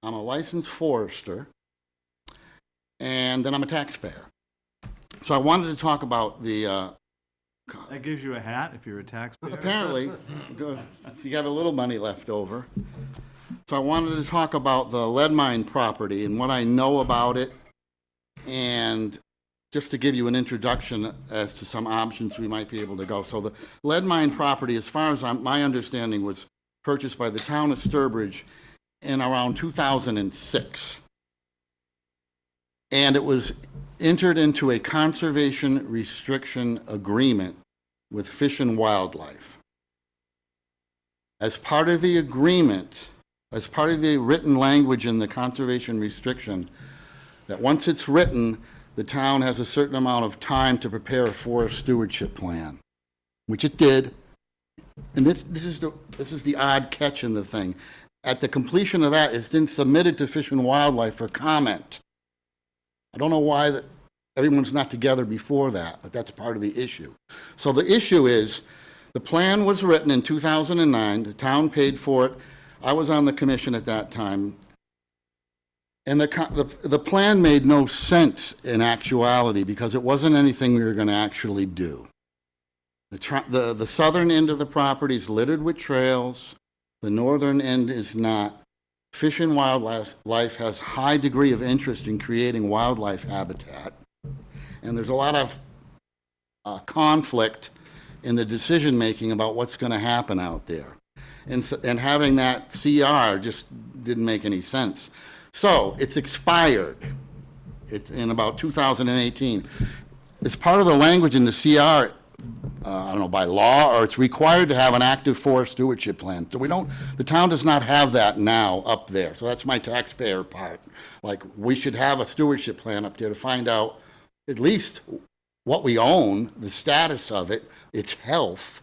I'm a licensed forester, and then I'm a taxpayer. So I wanted to talk about the, That gives you a hat if you're a taxpayer. apparently, if you have a little money left over. So I wanted to talk about the lead mine property and what I know about it, and just to give you an introduction as to some options we might be able to go. So the lead mine property, as far as my understanding, was purchased by the town of Sturbridge in around 2006. And it was entered into a conservation restriction agreement with Fish and Wildlife. As part of the agreement, as part of the written language in the conservation restriction, that once it's written, the town has a certain amount of time to prepare a forest stewardship plan, which it did. And this is the odd catch in the thing. At the completion of that, it's then submitted to Fish and Wildlife for comment. I don't know why that everyone's not together before that, but that's part of the issue. So the issue is, the plan was written in 2009, the town paid for it, I was on the commission at that time, and the plan made no sense in actuality because it wasn't anything we were going to actually do. The southern end of the property is littered with trails, the northern end is not. Fish and Wildlife has high degree of interest in creating wildlife habitat, and there's a lot of conflict in the decision-making about what's going to happen out there. And having that CR just didn't make any sense. So it's expired. It's in about 2018. It's part of the language in the CR, I don't know, by law, or it's required to have an active forest stewardship plan. So the town does not have that now up there. So that's my taxpayer part. Like, we should have a stewardship plan up there to find out at least what we own, the status of it, its health,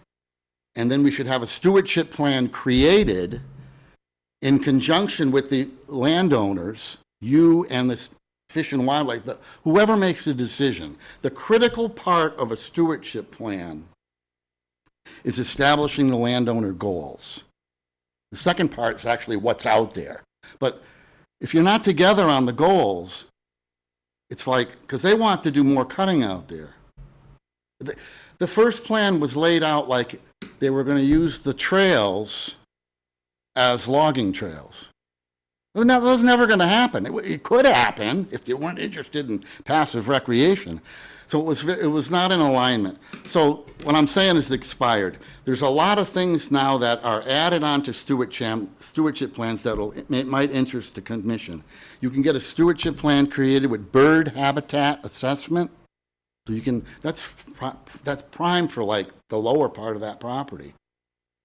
and then we should have a stewardship plan created in conjunction with the landowners, you and the Fish and Wildlife, whoever makes the decision. The critical part of a stewardship plan is establishing the landowner goals. The second part is actually what's out there. But if you're not together on the goals, it's like, because they want to do more cutting out there. The first plan was laid out like they were going to use the trails as logging trails. It was never going to happen. It could happen if they weren't interested in passive recreation. So it was not in alignment. So what I'm saying is expired. There's a lot of things now that are added on to stewardship plans that might interest the commission. You can get a stewardship plan created with bird habitat assessment. So you can, that's prime for like the lower part of that property.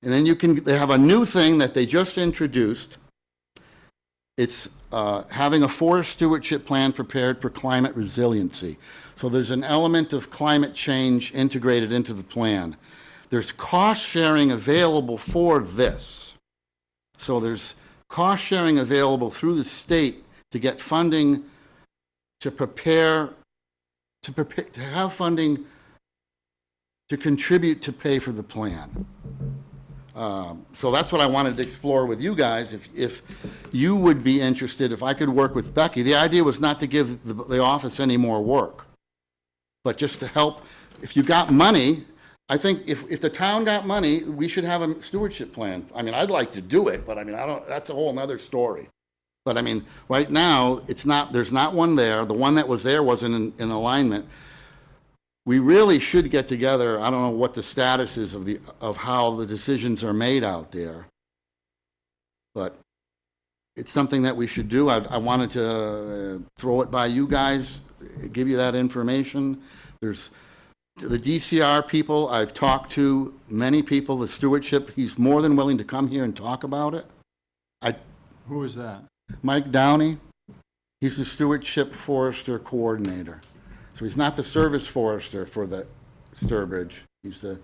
And then they have a new thing that they just introduced. It's having a forest stewardship plan prepared for climate resiliency. So there's an element of climate change integrated into the plan. There's cost sharing available for this. So there's cost sharing available through the state to get funding to have funding to contribute to pay for the plan. So that's what I wanted to explore with you guys. If you would be interested, if I could work with Becky. The idea was not to give the office any more work, but just to help. If you got money, I think if the town got money, we should have a stewardship plan. I mean, I'd like to do it, but I mean, that's a whole nother story. But I mean, right now, there's not one there. The one that was there wasn't in alignment. We really should get together. I don't know what the status is of how the decisions are made out there, but it's something that we should do. I wanted to throw it by you guys, give you that information. There's the DCR people. I've talked to many people. The stewardship, he's more than willing to come here and talk about it. Who is that? Mike Downey, he's the stewardship forester coordinator. So he's not the service forester for the Sturbridge. He's the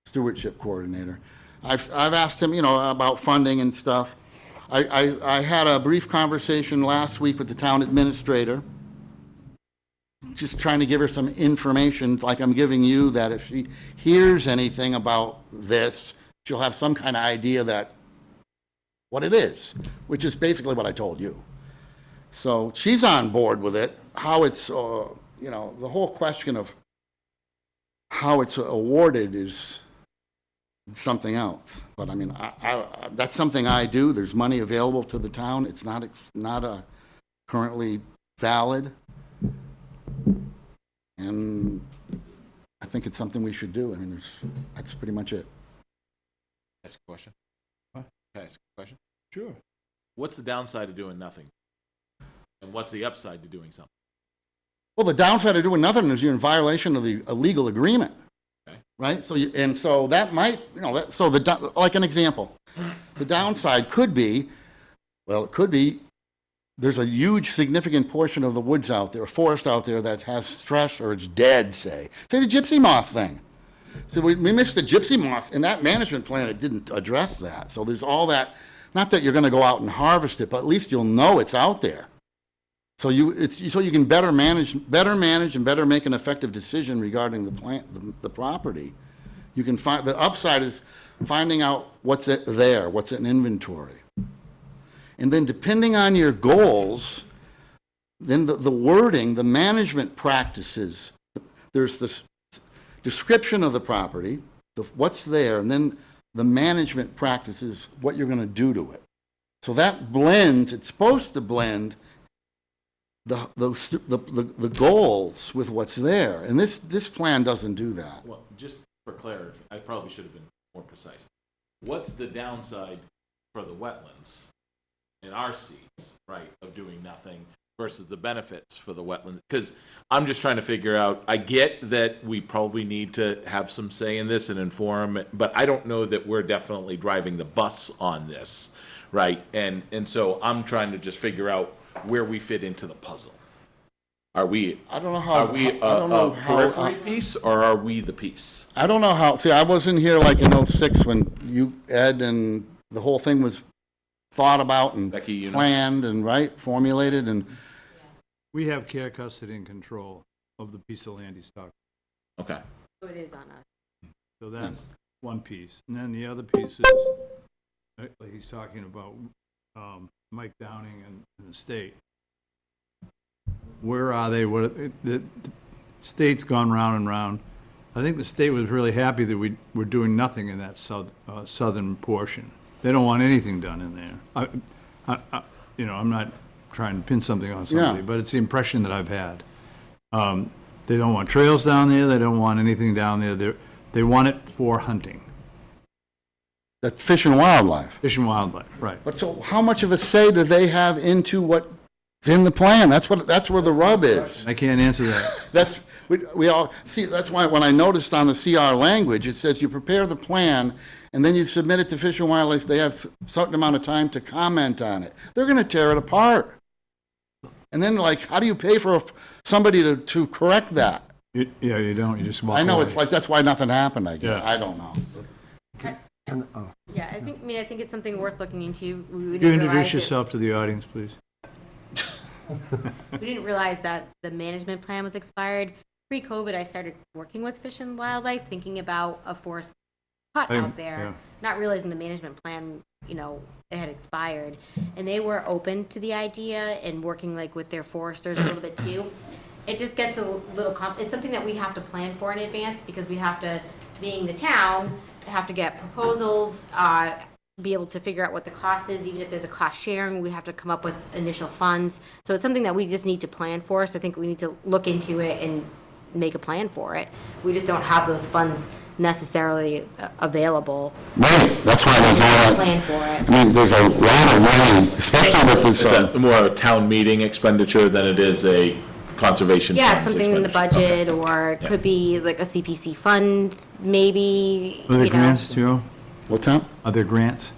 stewardship coordinator. I've asked him, about funding and stuff. I had a brief conversation last week with the town administrator, just trying to give her some information like I'm giving you, that if she hears anything about this, she'll have some kind of idea that what it is, which is basically what I told you. So she's on board with it. How it's, you know, the whole question of how it's awarded is something else. But I mean, that's something I do. There's money available to the town. It's not currently valid. And I think it's something we should do. I mean, that's pretty much it. Ask a question. What? Can I ask a question? Sure. What's the downside of doing nothing? And what's the upside to doing something? Well, the downside of doing nothing is you're in violation of the illegal agreement. Okay. Right? So that might, you know, like an example, the downside could be, well, it could be, there's a huge significant portion of the woods out there, forest out there that has stress or it's dead, say the gypsy moth thing. So we missed the gypsy moth. In that management plan, it didn't address that. So there's all that, not that you're going to go out and harvest it, but at least you'll know it's out there. So you can better manage and better make an effective decision regarding the property. You can find, the upside is finding out what's there, what's in inventory. And then depending on your goals, then the wording, the management practices, there's this description of the property, what's there, and then the management practices, what you're going to do to it. So that blends, it's supposed to blend the goals with what's there. And this plan doesn't do that. Well, just for clarity, I probably should have been more precise. What's the downside for the wetlands in our seats, right, of doing nothing versus the benefits for the wetlands? Because I'm just trying to figure out, I get that we probably need to have some say in this and inform, but I don't know that we're definitely driving the bus on this, right? And so I'm trying to just figure out where we fit into the puzzle. Are we? I don't know how. Are we a periphery piece, or are we the piece? I don't know how. See, I wasn't here like in '06 when you, Ed, and the whole thing was thought about and Becky, you know. planned and formulated and. We have care, custody, and control of the piece of land he's talking. Okay. So it is on us. So that's one piece. And then the other piece is, like he's talking about Mike Downing and the state. Where are they? The state's gone round and round. I think the state was really happy that we were doing nothing in that southern portion. They don't want anything done in there. I'm not trying to pin something on somebody, but it's the impression that I've had. They don't want trails down there. They don't want anything down there. They want it for hunting. That's Fish and Wildlife. Fish and wildlife, right. But so how much of a say do they have into what's in the plan? That's where the rub is. I can't answer that. We all see, that's why when I noticed on the CR language, it says you prepare the plan and then you submit it to Fish and Wildlife. They have a certain amount of time to comment on it. They're going to tear it apart. And then, how do you pay for somebody to correct that? You don't. You just walk I know, away. it's like, that's why nothing happened, I guess. Yeah. I don't know. Yeah, I think it's something worth looking into. Could you introduce yourself to the audience, please? We didn't realize that the management plan was expired. Pre-COVID, I started working with Fish and Wildlife, thinking about a forest cut out there, yeah. not realizing the management plan, it had expired. And they were open to the idea and working with their foresters a little bit too. It just gets a little it's something that we have to plan for in advance because we have to, being the town, have to get proposals, be able to figure out what the cost is. Even if there's a cost sharing, we have to come up with initial funds. So it's something that we just need to plan for. So I think we need to look into it and make a plan for it. We just don't have those funds necessarily available. Right, that's why there's all that. Plan for it. I mean, there's a lot of money, especially with this. Is that more a town meeting expenditure than it is a conservation Yeah, it's funds something in the expenditure? budget, Okay. or it Yeah. could be like a CPC fund, maybe. Are there grants, Joe? What's that? Are there grants?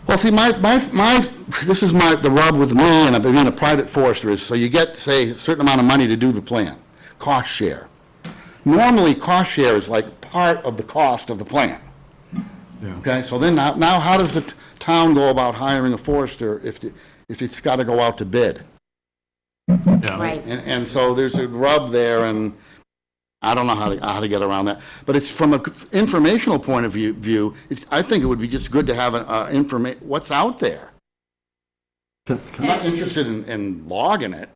Well, see, this is the rub with me and being a private forester is, so you get, say, a certain amount of money to do the plan, cost share. Normally, cost share is like part of the cost of the plan. Yeah. Okay, so then now how does the town go about hiring a forester if it's got to go out to bid? Yeah. Right. And so there's a rub there, and I don't know how to get around that. But it's from an informational point of view. I think it would be just good to have what's out there. I'm not interested in logging it.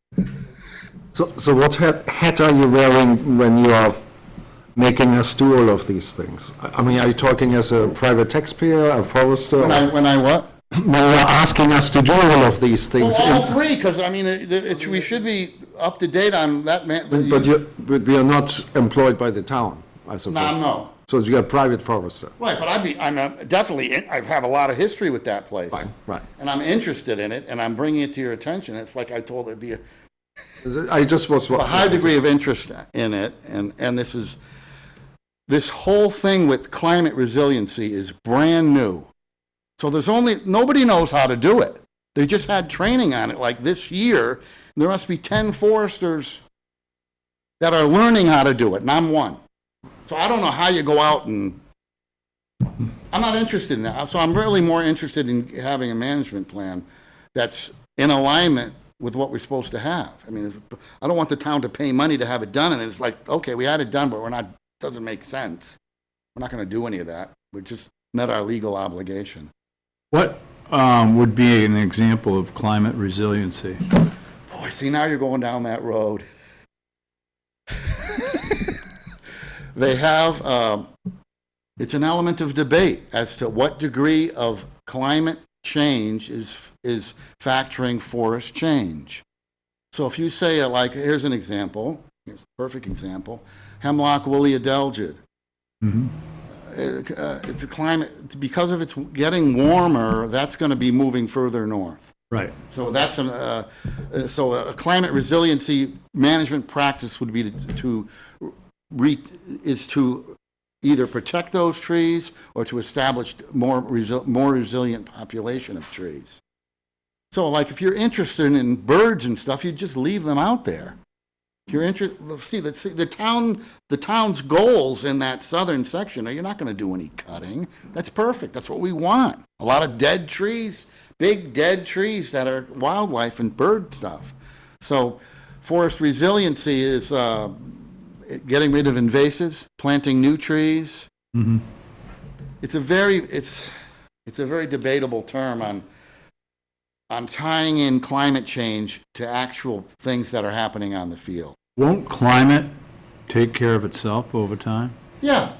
So what hat are you wearing when you are making us do all of these things? I mean, are you talking as a private taxpayer, a forester? When I what? When you're asking us to do all of these things? Well, all three, because I mean, we should be up to date on that man. But we are not employed by the town, I suppose. No. So you're a private forester. Right, but I'm definitely, I have a lot of history with that place. Right. And I'm interested in it, and I'm bringing it to your attention. It's like I told, it'd be a I just was. high degree of interest in it, and this whole thing with climate resiliency is brand new. So nobody knows how to do it. They just had training on it, like this year, there must be 10 foresters that are learning how to do it, and I'm one. So I don't know how you go out and, I'm not interested in that. So I'm really more interested in having a management plan that's in alignment with what we're supposed to have. I mean, I don't want the town to pay money to have it done, and it's like, okay, we had it done, but doesn't make sense. We're not going to do any of that. We just met our legal obligation. What would be an example of climate resiliency? Boy, see, now you're going down that road. They have, it's an element of debate as to what degree of climate change is factoring forest change. So if you say, like, here's an example, here's a perfect example, hemlock woolly adelgid. It's a climate, because of it's getting warmer, that's going to be moving further north. Right. So that's so a climate resiliency management practice would be to either protect those trees or to establish more resilient population of trees. So, like, if you're interested in birds and stuff, you just leave them out there. If you're interested, see the town's goals in that southern section are you're not going to do any cutting. That's perfect. That's what we want. A lot of dead trees, big dead trees that are wildlife and bird stuff. So, forest resiliency is getting rid of invasives, planting new trees. It's a very debatable term on tying in climate change to actual things that are happening on the field. Won't climate take care of itself over time? Yeah,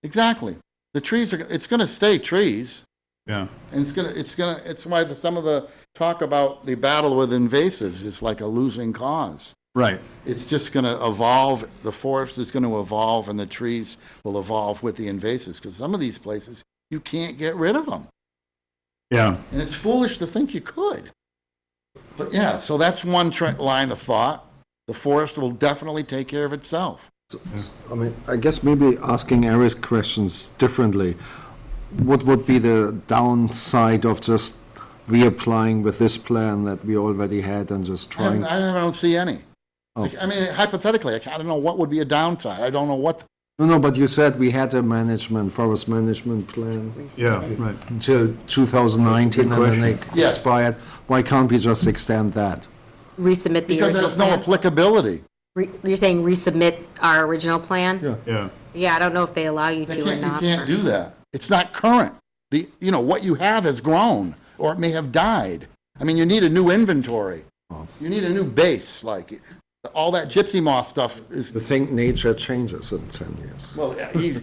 exactly. The trees it's going to stay trees, Yeah. and it's why some of the talk about the battle with invasives is like a losing cause. Right. It's just going to evolve. The forest is going to evolve, and the trees will evolve with the invasives. Because some of these places you can't get rid of them. Yeah. And it's foolish to think you could. But yeah, so that's one line of thought. The forest will definitely take care of itself. I mean, I guess maybe asking Eric's questions differently. What would be the downside of just reapplying with this plan that we already had and just trying? I don't see any. Oh. I mean, hypothetically, I don't know what would be a downside. I don't know what. No, but you said we had a forest management plan Yeah, right. until 2019 and then they Yes. expired. Why can't we just extend that? Resubmit the Because original there's no plan? applicability. You're saying resubmit our original plan? Yeah. Yeah. Yeah, I don't know if they allow you to or You not. can't do that. It's not current. What you have has grown, or it may have died. I mean, you need a new inventory. You need a new base, like, all that gypsy moth stuff is, You think nature changes in 10 years? well,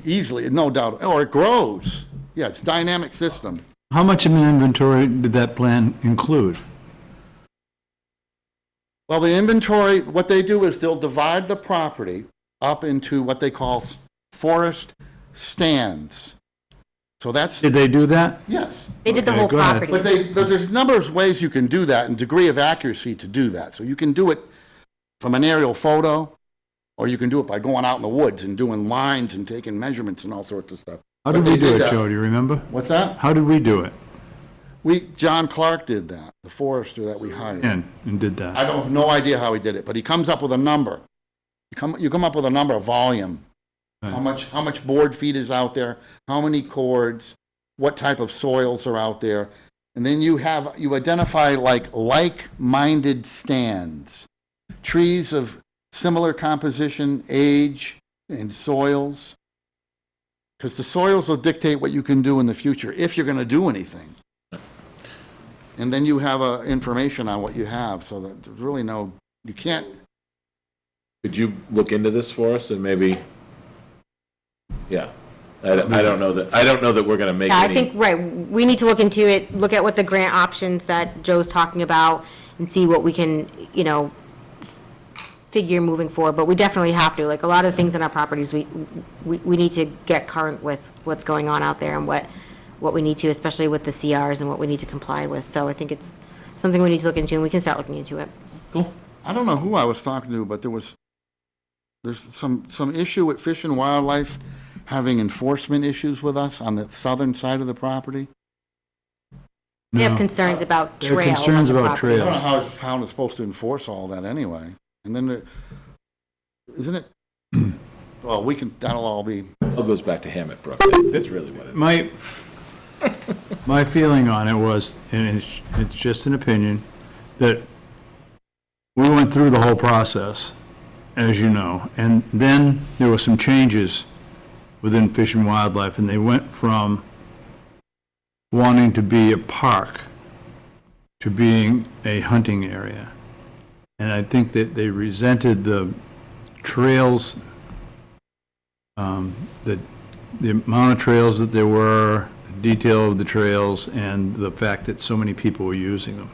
easily, no doubt, or it grows. Yeah, it's a dynamic system. How much of an inventory did that plan include? Well, the inventory, what they do is they'll divide the property up into what they call forest stands. So that's, Did they do that? yes. They did the Okay, whole go ahead. property. But there's a number of ways you can do that and degree of accuracy to do that. So you can do it from an aerial photo, or you can do it by going out in the woods and doing lines and taking measurements and all sorts of stuff. How But did we they do it, that. Joe? Do you remember? What's that? How did we do it? John Clark did that, the forester that we hired. And did that? I don't have no idea how he did it, but he comes up with a number. You come up with a number, a volume. Right. How much board feet is out there? How many cords? What type of soils are out there? And then you identify like-minded stands, trees of similar composition, age, and soils. Because the soils will dictate what you can do in the future if you're going to do anything. And then you have information on what you have, so that there's really no, you can't, Could you look into this for us and maybe, yeah. I don't know that we're gonna make Yeah, I any. think, right, we need to look into it, look at what the grant options that Joe's talking about, and see what we can, you know, figure moving forward, but we definitely have to, like, a lot of things in our properties, we need to get current with what's going on out there and what we need to, especially with the CRs and what we need to comply with, so I think it's something we need to look into, and we can start looking into it. Cool. I don't know who I was talking to, but there's some issue with Fish and Wildlife having enforcement issues with us on the southern side of the property. They have No. concerns about They have trails on concerns the about property. I don't know trails. how this town is supposed to enforce all that anyway. And then, isn't it, well, that'll all be, All goes back to Hammett Brook. That's really what it is. My feeling on it was, and it's just an opinion, that we went through the whole process, as you know, and then there were some changes within Fish and Wildlife, and they went from wanting to be a park to being a hunting area. And I think that they resented the trails, the amount of trails that there were, the detail of the trails, and the fact that so many people were using them,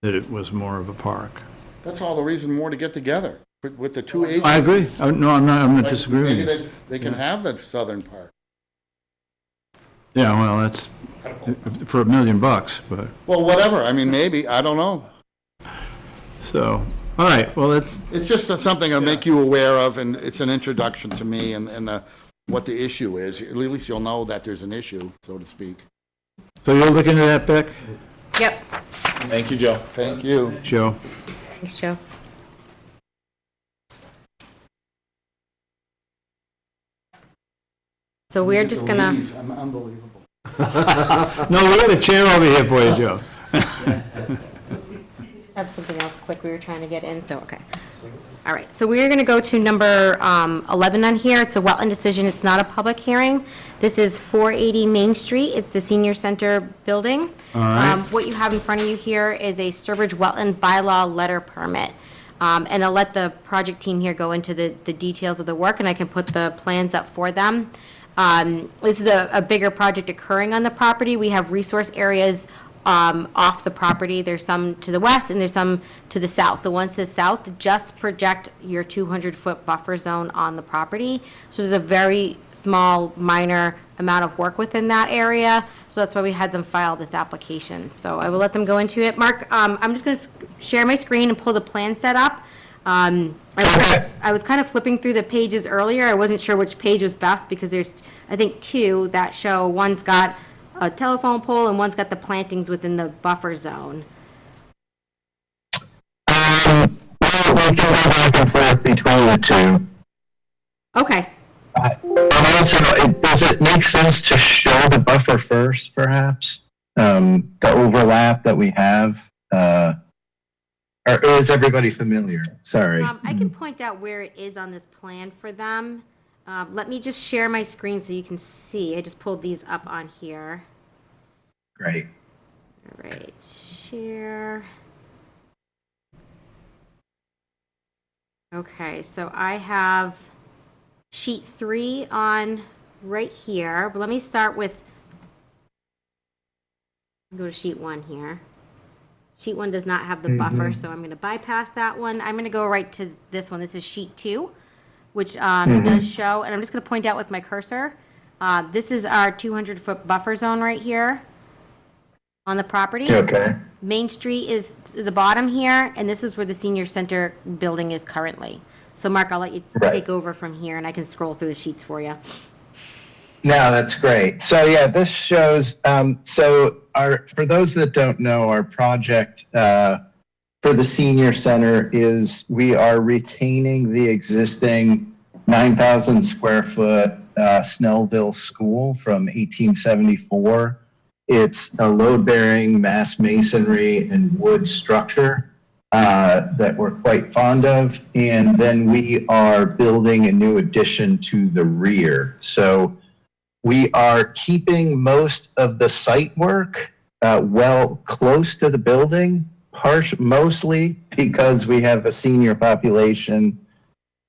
that it was more of a park. that's all the reason more to get together with the two agencies. I agree. No, I'm not Like, disagreeing with maybe you. they can have the southern part. Yeah, well, that's for $1 million, but, Well, whatever, I mean, maybe, I don't know. so, all right, well, that's, It's just something I'll make you aware of, and it's an introduction to me and what the issue is. At least you'll know that there's an issue, so to speak. so you'll look into that, Beck? Yep, Thank you, Joe. Thank you. Joe? thanks, Joe. So we're just gonna, I'm unbelievable. No, we got a chair over here for you, Joe. have something else quick we were trying to get in, so, okay. All right, so we're gonna go to number 11 on here. It's a wetland decision. It's not a public hearing. This is 480 Main Street. It's the senior center building. All right. What you have in front of you here is a Sturbridge Wetland Bylaw Letter Permit. And I'll let the project team here go into the details of the work, and I can put the plans up for them. This is a bigger project occurring on the property. We have resource areas off the property. There's some to the west and there's some to the south. The ones to the south just project your 200-foot buffer zone on the property. So there's a very small, minor amount of work within that area. So that's why we had them file this application. So I will let them go into it. Mark, I'm just going to share my screen and pull the plan set up. I was kind of flipping through the pages earlier. I wasn't sure which page was best because there's, I think, two that show. One's got a telephone pole and one's got the plantings within the buffer zone. We can go back and forth between the two. Okay. But also, does it make sense to show the buffer first, perhaps? The overlap that we have? Or is everybody familiar? Sorry. I can point out where it is on this plan for them. Let me just share my screen so you can see. I just pulled these up on here. Great. All right, share. Okay, so I have sheet 3 on right here, but let me start with, go to sheet 1 here. Sheet 1 does not have the buffer, so I'm going to bypass that one. I'm going to go right to this one. This is sheet 2, which does show, and I'm just going to point out with my cursor. This is our 200-foot buffer zone right here on the property. Okay. Main Street is to the bottom here, and this is where the senior center building is currently. So Mark, I'll let you Right. take over from here, and I can scroll through the sheets for you. No, that's great. So yeah, this shows, for those that don't know, our project for the senior center is we are retaining the existing 9,000 square foot Snellville School from 1874. It's a load-bearing mass masonry and wood structure that we're quite fond of. And then we are building a new addition to the rear. So we are keeping most of the site work well close to the building, mostly because we have a senior population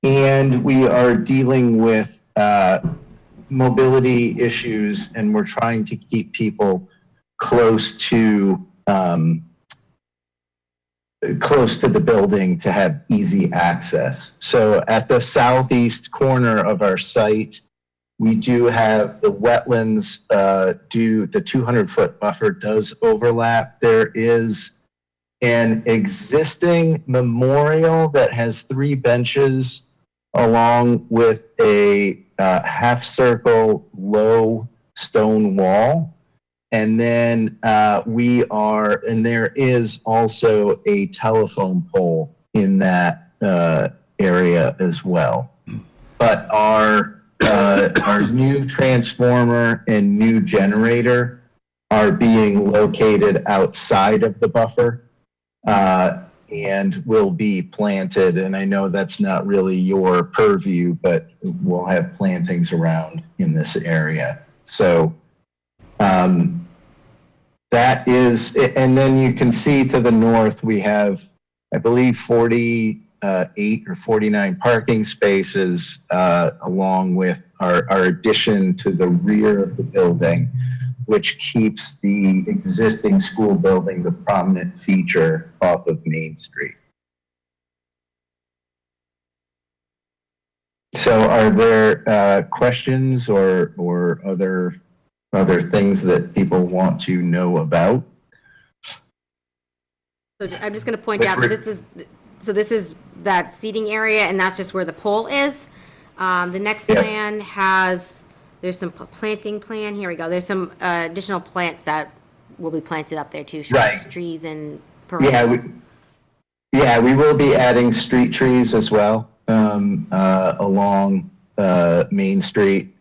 and we are dealing with mobility issues, and we're trying to keep people close to the building to have easy access. So at the southeast corner of our site, we do have the wetlands, the 200-foot buffer does overlap. There is an existing memorial that has 3 benches along with a half circle low stone wall. And then there is also a telephone pole in that area as well. But our new transformer and new generator are being located outside of the buffer and will be planted. And I know that's not really your purview, but we'll have plantings around in this area. So that is, and then you can see to the north, we have, I believe, 48 or 49 parking spaces along with our addition to the rear of the building, which keeps the existing school building the prominent feature off of Main Street. So are there questions or other things that people want to know about? So I'm just going to point out, this is that seating area, and that's just where the pole is. The next plan there's some planting plan. Here we go. There's some additional plants that will be planted up there too. Shrubs, trees, and perennials. We will be adding street trees as well along Main Street.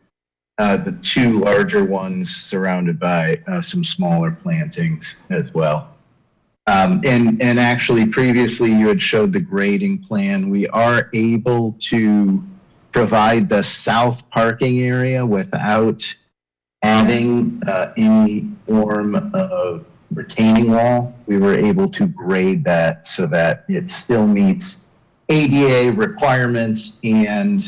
The 2 larger ones surrounded by some smaller plantings as well. And actually previously you had showed the grading plan. We are able to provide the south parking area without adding any form of retaining wall. We were able to grade that so that it still meets ADA requirements and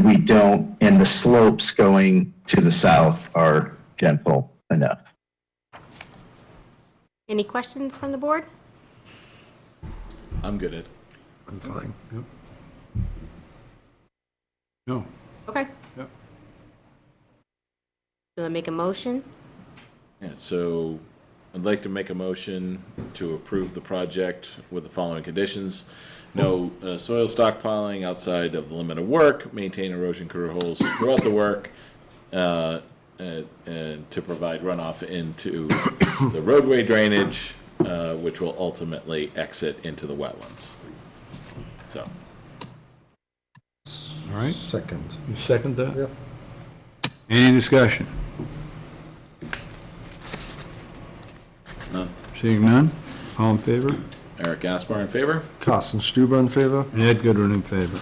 we don't, and the slopes going to the south are gentle enough. Any questions from the board? I'm good at. I'm fine. No. Okay. Yep. Do I make a motion? Yeah, so I'd like to make a motion to approve the project with the following conditions. No soil stockpiling outside of the limit of work, maintain erosion controls throughout the work, and to provide runoff into the roadway drainage, which will ultimately exit into the wetlands. So. All right. Second. You second that? Yep. Any discussion? None. Seeing none? All in favor? Eric Gaspar in favor? Carsten Stuber in favor? And Ed Goodwin in favor.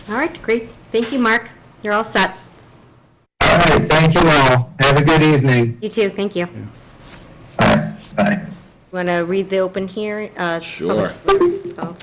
All right, great. Thank you, Mark. You're all set. All right, thank you all. Have a good evening. You too. Thank you. All right, bye. Want to read the open hearing? Sure. Oh.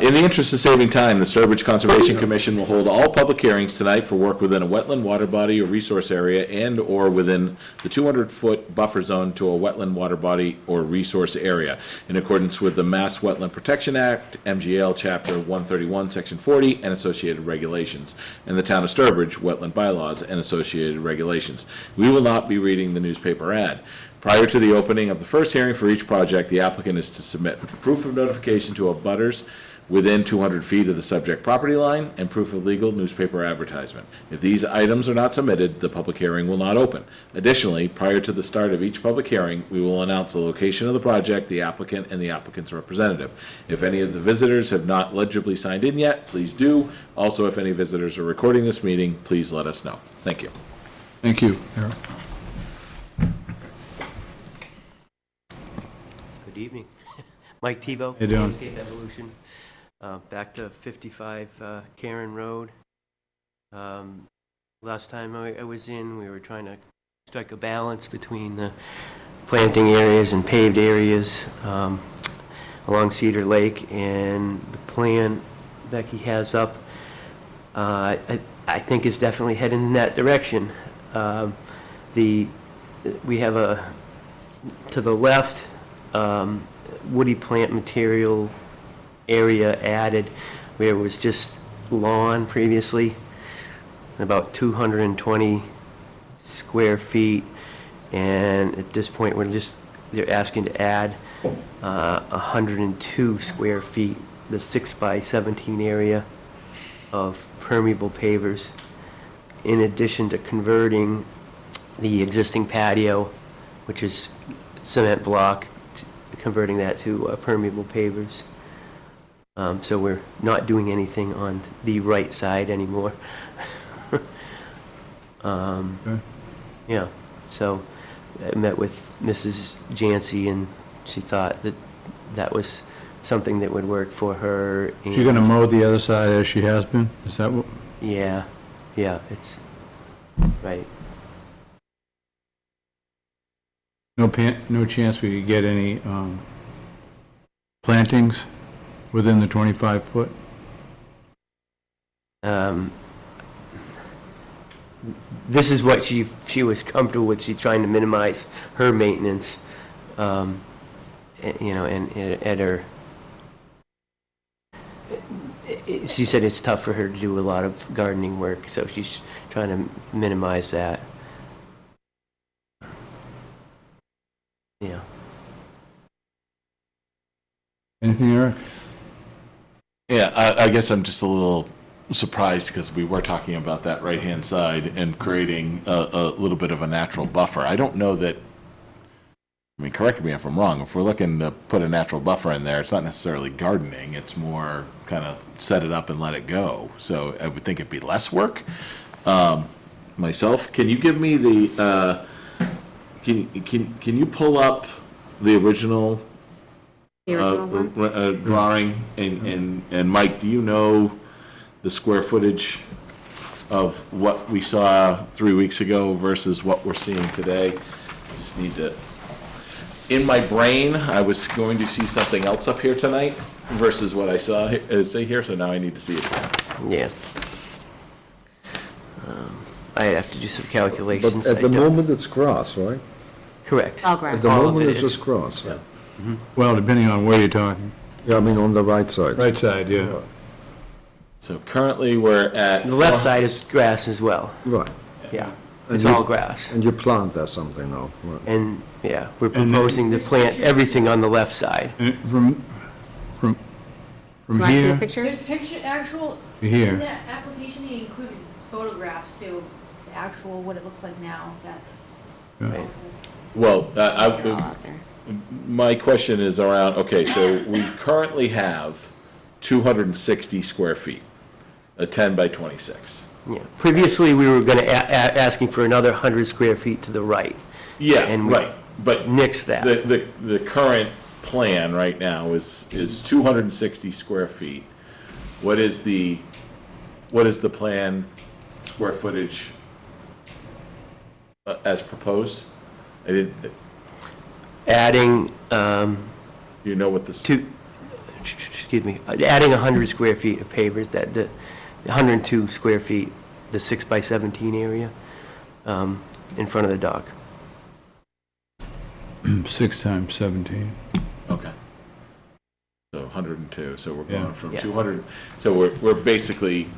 In the interest of saving time, the Sturbridge Conservation Commission will hold all public hearings tonight for work within a wetland, water body, or resource area and/or within the 200-foot buffer zone to a wetland, water body, or resource area, in accordance with the Mass Wetland Protection Act, MGL Chapter 131, Section 40, and associated regulations, and the Town of Sturbridge Wetland Bylaws and associated regulations. We will not be reading the newspaper ad. Prior to the opening of the first hearing for each project, the applicant is to submit proof of notification to abutters within 200 feet of the subject property line and proof of legal newspaper advertisement. If these items are not submitted, the public hearing will not open. Additionally, prior to the start of each public hearing, we will announce the location of the project, the applicant, and the applicant's representative. If any of the visitors have not legibly signed in yet, please do. Also, if any visitors are recording this meeting, please let us know. Thank you. Thank you, Eric. Good evening. Mike Tebow. How you doing? Landscape Evolution. Back to 55 Karen Road. Last time I was in, we were trying to strike a balance between the planting areas and paved areas along Cedar Lake, and the plan Becky has up, I think is definitely heading in that direction. We have to the left, woody plant material area added where it was just lawn previously, about 220 square feet, and at this point they're asking to add 102 square feet, the 6x17 area of permeable pavers, in addition to converting the existing patio, which is cement block, converting that to permeable pavers. So we're not doing anything on the right side anymore. Okay. Yeah, so I met with Mrs. Jancy, and she thought that that was something that would work for her. She gonna mow the other side as she has been? Is that what? Yeah, it's, right. No chance we could get any plantings within the 25-foot? This is what she was comfortable with. She's trying to minimize her maintenance, and at her, she said it's tough for her to do a lot of gardening work, so she's trying to minimize that. Yeah. Anything, Eric? Yeah, I guess I'm just a little surprised because we were talking about that right-hand side and creating a little bit of a natural buffer. I don't know that, I mean, correct me if I'm wrong, if we're looking to put a natural buffer in there, it's not necessarily gardening, it's more kind of set it up and let it go. So I would think it'd be less work. Myself, can you give me the, can you pull up the original The original one? drawing, and Mike, do you know the square footage of what we saw 3 weeks ago versus what we're seeing today? I just need to, in my brain, I was going to see something else up here tonight versus what I saw, say here, so now I need to see it. Yeah. I have to do some calculations. But at I the don't- moment, it's grass, right? Correct. All grass. At the All of moment, it it's is. just grass. Yeah. Well, depending on where you're talking. Yeah, I mean, on the right side. Right side, yeah. So currently, we're at. The left side is grass as well, Right. yeah. And It's you- all grass. And you plant there something now. Right. And, yeah, we're And- proposing to plant everything on the left side. And from Do you want to see the here pictures? There's actual, to in here, that application, he included photographs too, the actual, what it looks like now, if that's Yeah. helpful. Well, They're all out there. my question is around, okay, so we currently have 260 square feet, a 10 by 26. Yeah. Previously, we were gonna, asking for another 100 square feet to the right. Yeah, And we right, but nixed that. the current plan right now is 260 square feet. What is the plan square footage as proposed? I didn't, Adding, you know what this? excuse me, adding 100 square feet of pavers, that, the 102 square feet, the 6x17 area, in front of the dock. 6 times 17. Okay. So 102, so we're Yeah. going from Yeah. 200, so we're basically,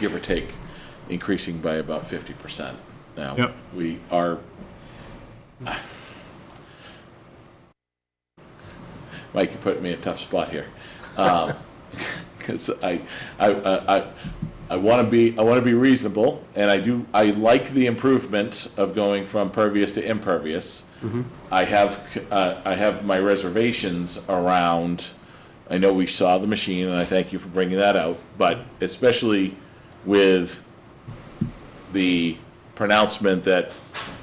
give or take, increasing by about 50%. Now, Yep. we are, Mike, you put me in a tough spot here. Because I want to be reasonable, and I like the improvement of going from pervious to impervious. I have my reservations around, I know we saw the machine, and I thank you for bringing that out, but especially with the pronouncement that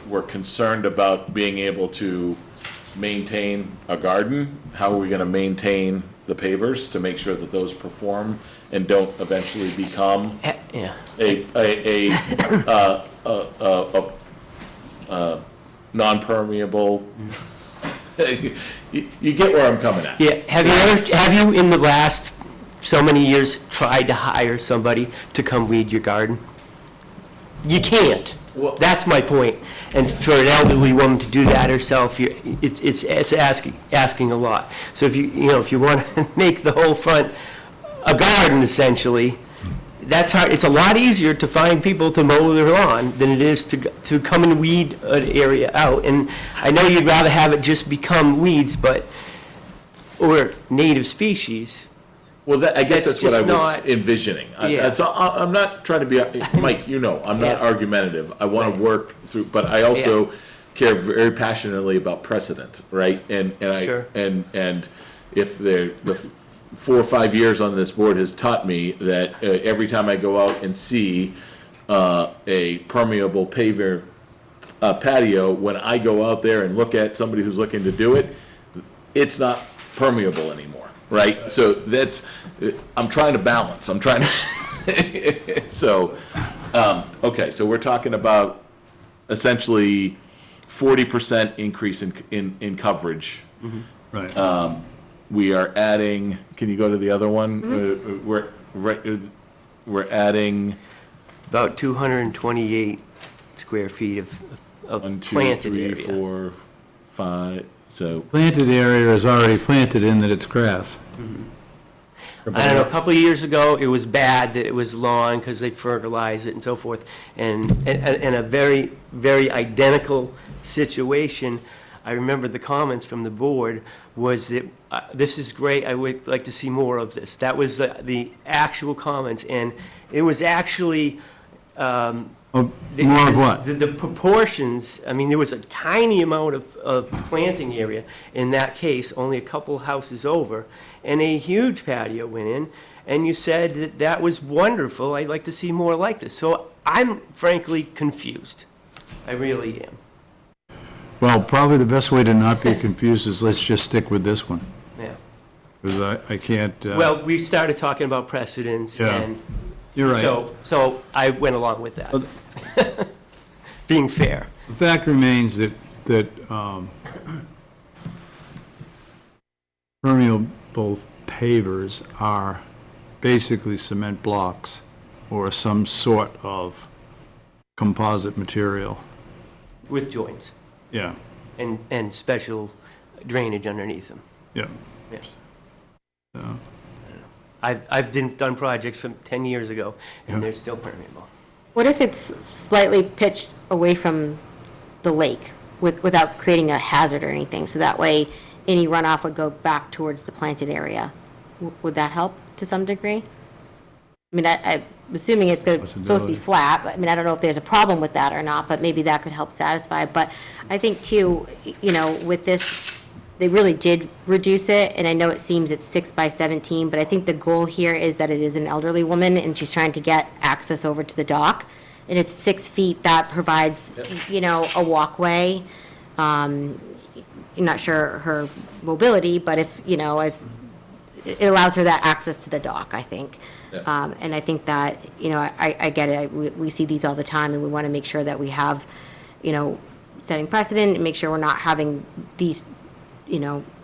we're concerned about being able to maintain a garden, how are we gonna maintain the pavers to make sure that those perform and don't eventually become Yeah. a non-permeable. You get where I'm coming at. Yeah, have you in the last so many years tried to hire somebody to come weed your garden? You can't. Well- That's my point. And for an elderly woman to do that herself, it's asking a lot. So if if you want to make the whole front a garden essentially, that's hard. It's a lot easier to find people to mow their lawn than it is to come and weed an area out. And I know you'd rather have it just become weeds, or native species. Well, I guess That's that's what I just was not- envisioning. Yeah. I'm not trying to be, Mike, I'm not Yeah. argumentative. I want to work through, but I also care very passionately about precedent, right? Sure. And if the 4 or 5 years on this board has taught me that every time I go out and see a permeable paver patio, when I go out there and look at somebody who's looking to do it, it's not permeable anymore, right? So I'm trying to balance. I'm trying to, okay, so we're talking about essentially 40% increase in coverage. Right. We are adding, can you go to the other one? We're adding About 228 square feet of 1, 2, planted 3, area. 4, 5, so, Planted area is already planted in that it's grass. I don't know, a couple of years ago, it was bad that it was lawn because they fertilized it and so forth. And a very, very identical situation, I remember the comments from the board was that, this is great, I would like to see more of this. That was the actual comments, and it was actually, More of what? The proportions, I mean, there was a tiny amount of planting area in that case, only a couple houses over, and a huge patio went in, and you said that that was wonderful, I'd like to see more like this. So I'm frankly confused. I really am. Well, probably the best way to not be confused is let's just stick with this one, Yeah. because I can't, Well, we started talking about precedents, Yeah. and you're right. so I went along with that. Being fair. The fact remains that permeable pavers are basically cement blocks or some sort of composite material. With joints Yeah, and special drainage underneath them. yeah. Yeah. So, I've done projects from 10 years ago, and Yeah. they're still permeable. What if it's slightly pitched away from the lake without creating a hazard or anything? So that way, any runoff would go back towards the planted area. Would that help to some degree? I mean, I'm assuming it's supposed to be Possibility. flat, but I mean, I don't know if there's a problem with that or not, but maybe that could help satisfy. But I think too, with this, they really did reduce it, and I know it seems it's 6 by 17, but I think the goal here is that it is an elderly woman, and she's trying to get access over to the dock, and it's 6 feet that provides, a walkway. I'm not sure her mobility, but if, as, it allows her that access to the dock, I think. Yeah. And I think that, I get it, we see these all the time, and we want to make sure that we have, setting precedent, and make sure we're not having these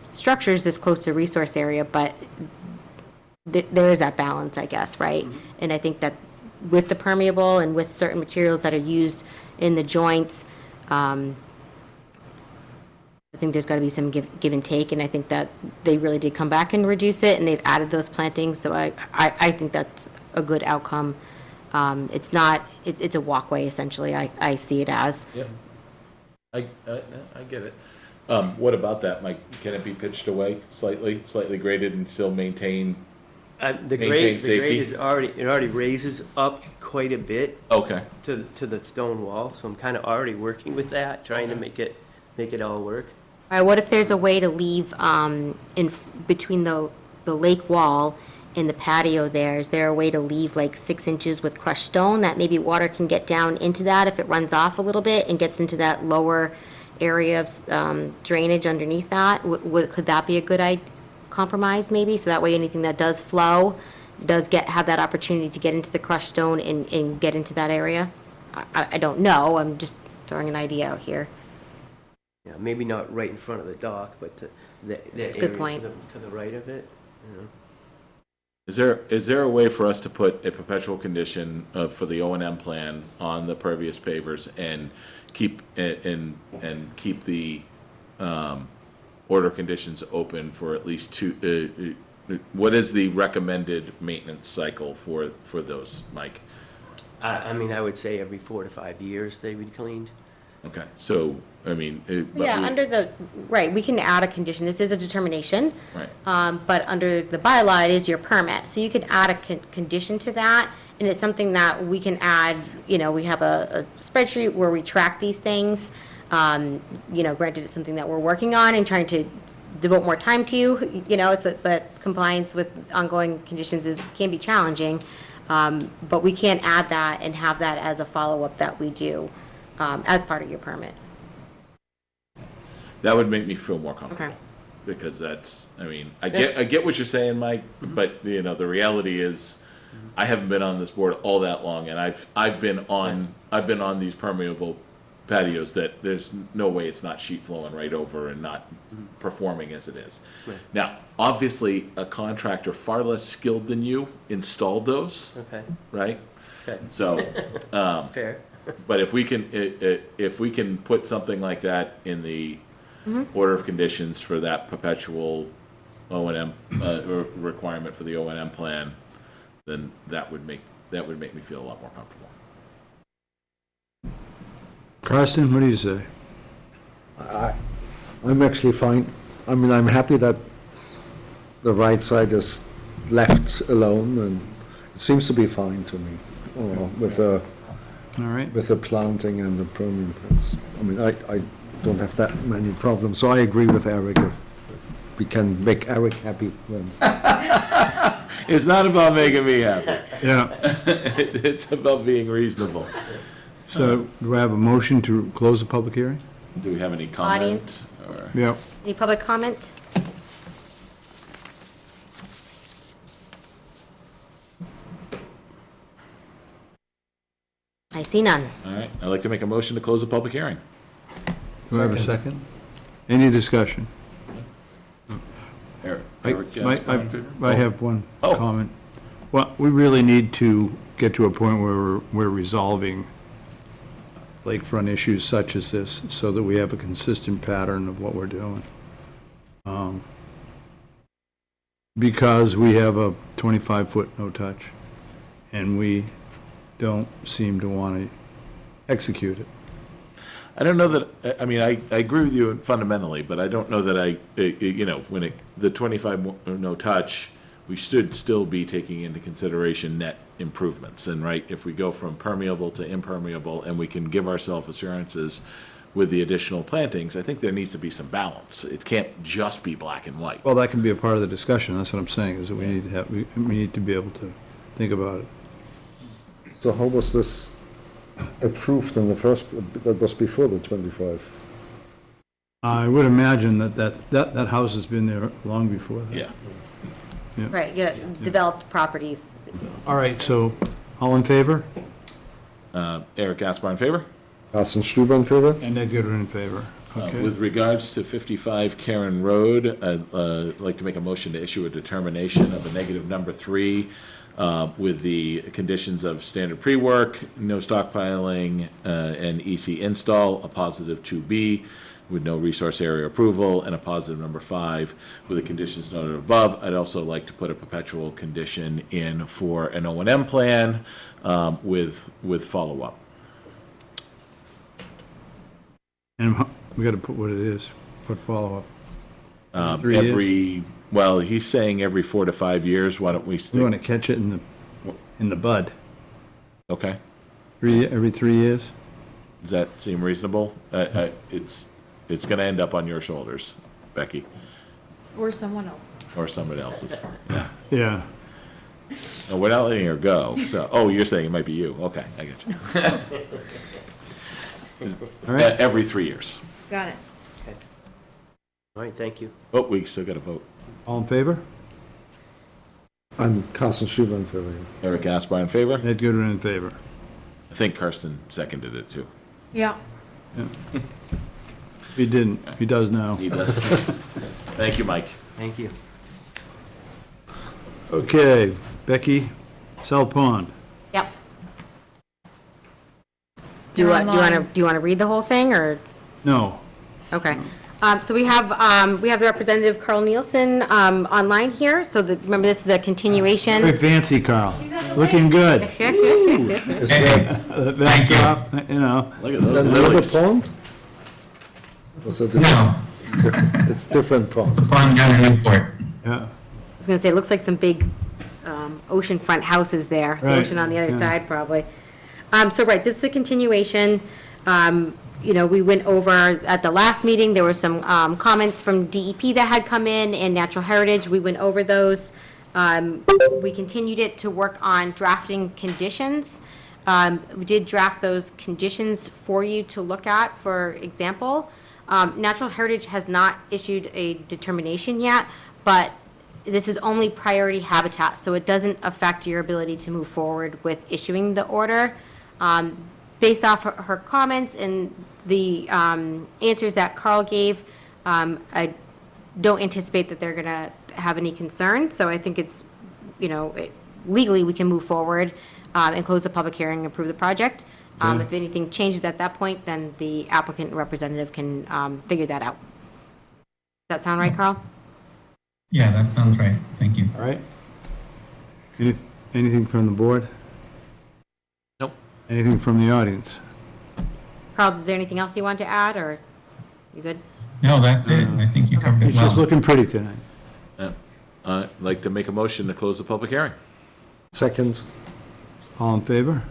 structures this close to resource area, but there is that balance, I guess, right? And I think that with the permeable and with certain materials that are used in the joints, I think there's got to be some give and take, and I think that they really did come back and reduce it, and they've added those plantings, so I think that's a good outcome. It's a walkway, essentially, I see it as. yeah. I get it. What about that, Mike? Can it be pitched away slightly graded and still maintain? The Maintain grade safety. is already raises up quite a bit Okay. to the stone wall, so I'm kind of already working with that, trying to make it all work. All right, what if there's a way to leave between the lake wall and the patio there? Is there a way to leave like 6 inches with crushed stone that maybe water can get down into that if it runs off a little bit and gets into that lower area of drainage underneath that? Could that be a good compromise maybe? So that way anything that does flow does have that opportunity to get into the crushed stone and get into that area? I don't know, I'm just throwing an idea out here. Yeah, maybe not right in front of the dock, but that Good area point. to the right of it, you know. Is there a way for us to put a perpetual condition for the O&M plan on the pervious pavers and keep keep the order conditions open for at least two? What is the recommended maintenance cycle for those, Mike? I mean, I would say every 4 to 5 years they would be cleaned. Okay, so I mean, Yeah, under the, right, we can add a condition, this is a determination. right. But under the bylaw, it is your permit, so you can add a condition to that, and it's something that we can add, you know, we have a spreadsheet where we track these things. You know, granted, it's something that we're working on and trying to devote more time to, you know, but compliance with ongoing conditions can be challenging. But we can add that and have that as a follow-up that we do, as part of your permit. That would make me feel more comfortable. Okay. Because that's, I mean, I get what you're saying, Mike, but, you know, the reality is, I haven't been on this board all that long, and I've been on these permeable patios that there's no way it's not sheet flowing right over and not performing as it is. Right. Now, obviously, a contractor far less skilled than you installed those, Okay, right? okay, So, fair. but if we can put something like that in the order of conditions for that perpetual O&M requirement for the O&M plan, then that would make me feel a lot more comfortable. Carsten, what do you say? I'm actually fine. I mean, I'm happy that the right side is left alone, and it seems to be fine to me, with the All right. planting and the permanent. I mean, I don't have that many problems, so I agree with Eric. If we can make Eric happy, then. It's not about making me happy. Yeah, It's about being reasonable. so do I have a motion to close the public hearing? Do we have any comment? Audience? Or? Yeah. Any public comment? I see none. All right, I'd like to make a motion to close the public hearing. Do I have a second? Any discussion? Eric, I have one Oh. comment. Well, we really need to get to a point where we're resolving lakefront issues such as this, so that we have a consistent pattern of what we're doing. Because we have a 25-foot no-touch, and we don't seem to want to execute it. I don't know that, I mean, I agree with you fundamentally, but I don't know that you know, the 25 no touch, we should still be taking into consideration net improvements. And right, if we go from permeable to impermeable and we can give ourselves assurances with the additional plantings, I think there needs to be some balance. It can't just be black and white. Well, that can be a part of the discussion, that's what I'm saying, is that we need to have, we need to be able to think about it. So how was this approved in the first, that was before the 25? I would imagine that house has been there long before that. Yeah. Right, yeah, developed properties. All right, so, all in favor? Eric Gaspar in favor? Carsten Stuber in favor? And Ed Goodwin in favor. Okay. With regards to 55 Karen Road, I'd like to make a motion to issue a determination of a negative number 3 with the conditions of standard pre-work, no stockpiling, and EC install, a positive 2B with no resource area approval, and a positive number 5 with the conditions noted above. I'd also like to put a perpetual condition in for an O&M plan with follow-up. And we gotta put what it is, put follow-up. 3 years? Well, he's saying every 4 to 5 years. Why don't we We wanna stick? catch it in the bud. Okay. Every 3 years? Does that seem reasonable? It's going to end up on your shoulders, Becky, Or someone else. or somebody else's. Yeah. No, we're not letting her go. So, oh, you're saying it might be you. Okay, I get you. All right. Every 3 years. Got it. All right, thank you. Oh, we still got to vote. All in favor? I'm Carsten Stuber in favor. Eric Gaspar in favor. Ed Goodwin in favor. I think Karsten seconded it too. Yeah. He didn't, he does now. He does. Thank you, Mike. Thank you. Okay, Becky, South Pond. Yep. Do you want to read the whole thing, or? No, Okay. So we have the representative Carl Nielsen online here. So remember, this is a very continuation. fancy, Carl. Looking good. Is that, That backdrop, you know. Look at is those that another lilies. pond? Was it No, it's different pond. pond down in Newport. Yeah, I was gonna say, it looks like some big oceanfront houses there. The Right, ocean on the other yeah. side, probably. So, right, this is a continuation. We went over, at the last meeting, there were some comments from DEP that had come in and Natural Heritage. We went over those. We continued it to work on drafting conditions. We did draft those conditions for you to look at, for example. Natural Heritage has not issued a determination yet, but this is only priority habitat, so it doesn't affect your ability to move forward with issuing the order. Based off her comments and the answers that Carl gave, I don't anticipate that they're gonna have any concern, so I think it's, legally, we can move forward and close the public hearing and approve the project. If anything changes at that point, then the applicant and representative can figure that out. Does that sound right, Carl? Yeah, that sounds right. Thank you. all right. Anything from the board? Nope. Anything from the audience? Carl, is there anything else you want to add, or you good? No, that's it. I think you covered it It's just well. looking pretty tonight. I'd like to make a motion to close the public hearing. Second, All in favor?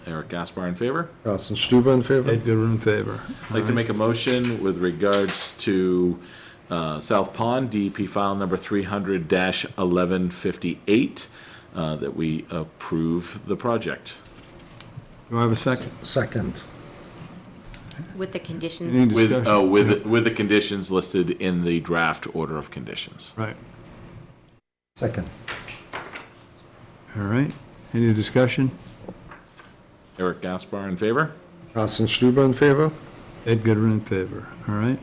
Eric Gaspar in favor. Carsten Stuber in favor. Ed Goodwin in favor. I'd like to make a motion with regards to South Pond, DEP file number 300-1158, that we approve the project. Do I have a second? Second, With the Any conditions? With, discussion? with the conditions listed in the draft order of conditions. Right, second. all right. Any discussion? Eric Gaspar in favor. Carsten Stuber in favor. Ed Goodwin in favor, all right?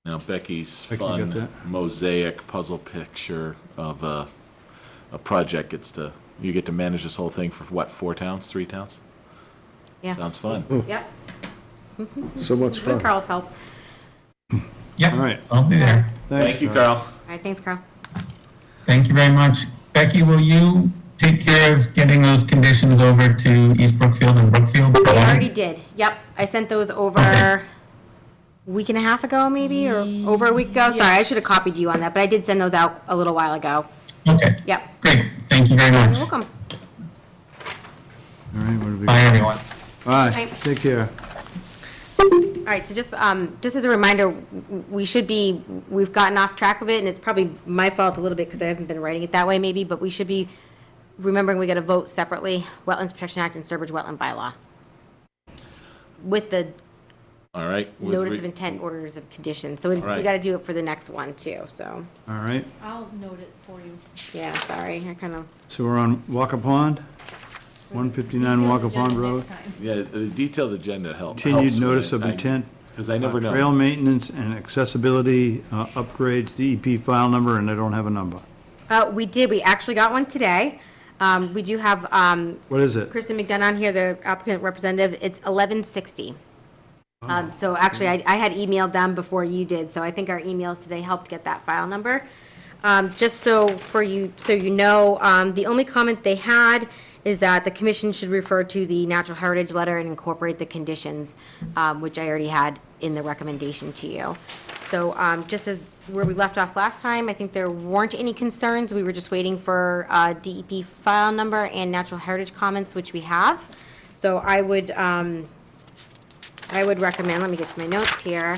Now Becky's Becky, you got fun that? mosaic puzzle picture of a project you get to manage this whole thing for what, 4 towns, 3 towns? Yeah. Sounds fun. Yep, So much with fun. Carl's help. Yep, All right. I'll be there. Thank you, Carl. All right, thanks, Carl. Thank you very much. Becky, will you take care of getting those conditions over to East Brookfield and Brookfield? for I that? already did, yep. I sent those over Okay. a week and a half ago, maybe, or over a week ago. Sorry, I should have copied you on that, but I did send those out a little while ago. Okay, Yep, great. Thank you very you're much. welcome. All right, what do we? Bye, everyone. Bye, Bye. take care. All right, so just as a reminder, we've gotten off track of it, and it's probably my fault a little bit because I haven't been writing it that way maybe, but we should be remembering we got to vote separately, Wetlands Protection Act and Sturbridge Wetland Bylaw. With the All right. with notice re- of intent, orders of condition, so we All right. got to do it for the next one too, so, All right, I'll note it for you. yeah, sorry, I kind of, so we're on Walker Pond, 159 Walker Pond Road. Yeah, the detailed agenda helps. Continued notice of intent. Because I never know. Trail maintenance and accessibility upgrades, DEP file number, and I don't have a number. we actually got one today. We do have, What is it? Kristen McDonough on here, the applicant representative, it's 1160. So actually, I had emailed them before you did, so I think our emails today helped get that file number. Just so you know, the only comment they had is that the commission should refer to the natural heritage letter and incorporate the conditions, which I already had in the recommendation to you. So just as where we left off last time, I think there weren't any concerns. We were just waiting for DEP file number and natural heritage comments, which we have. So I would recommend, let me get to my notes here,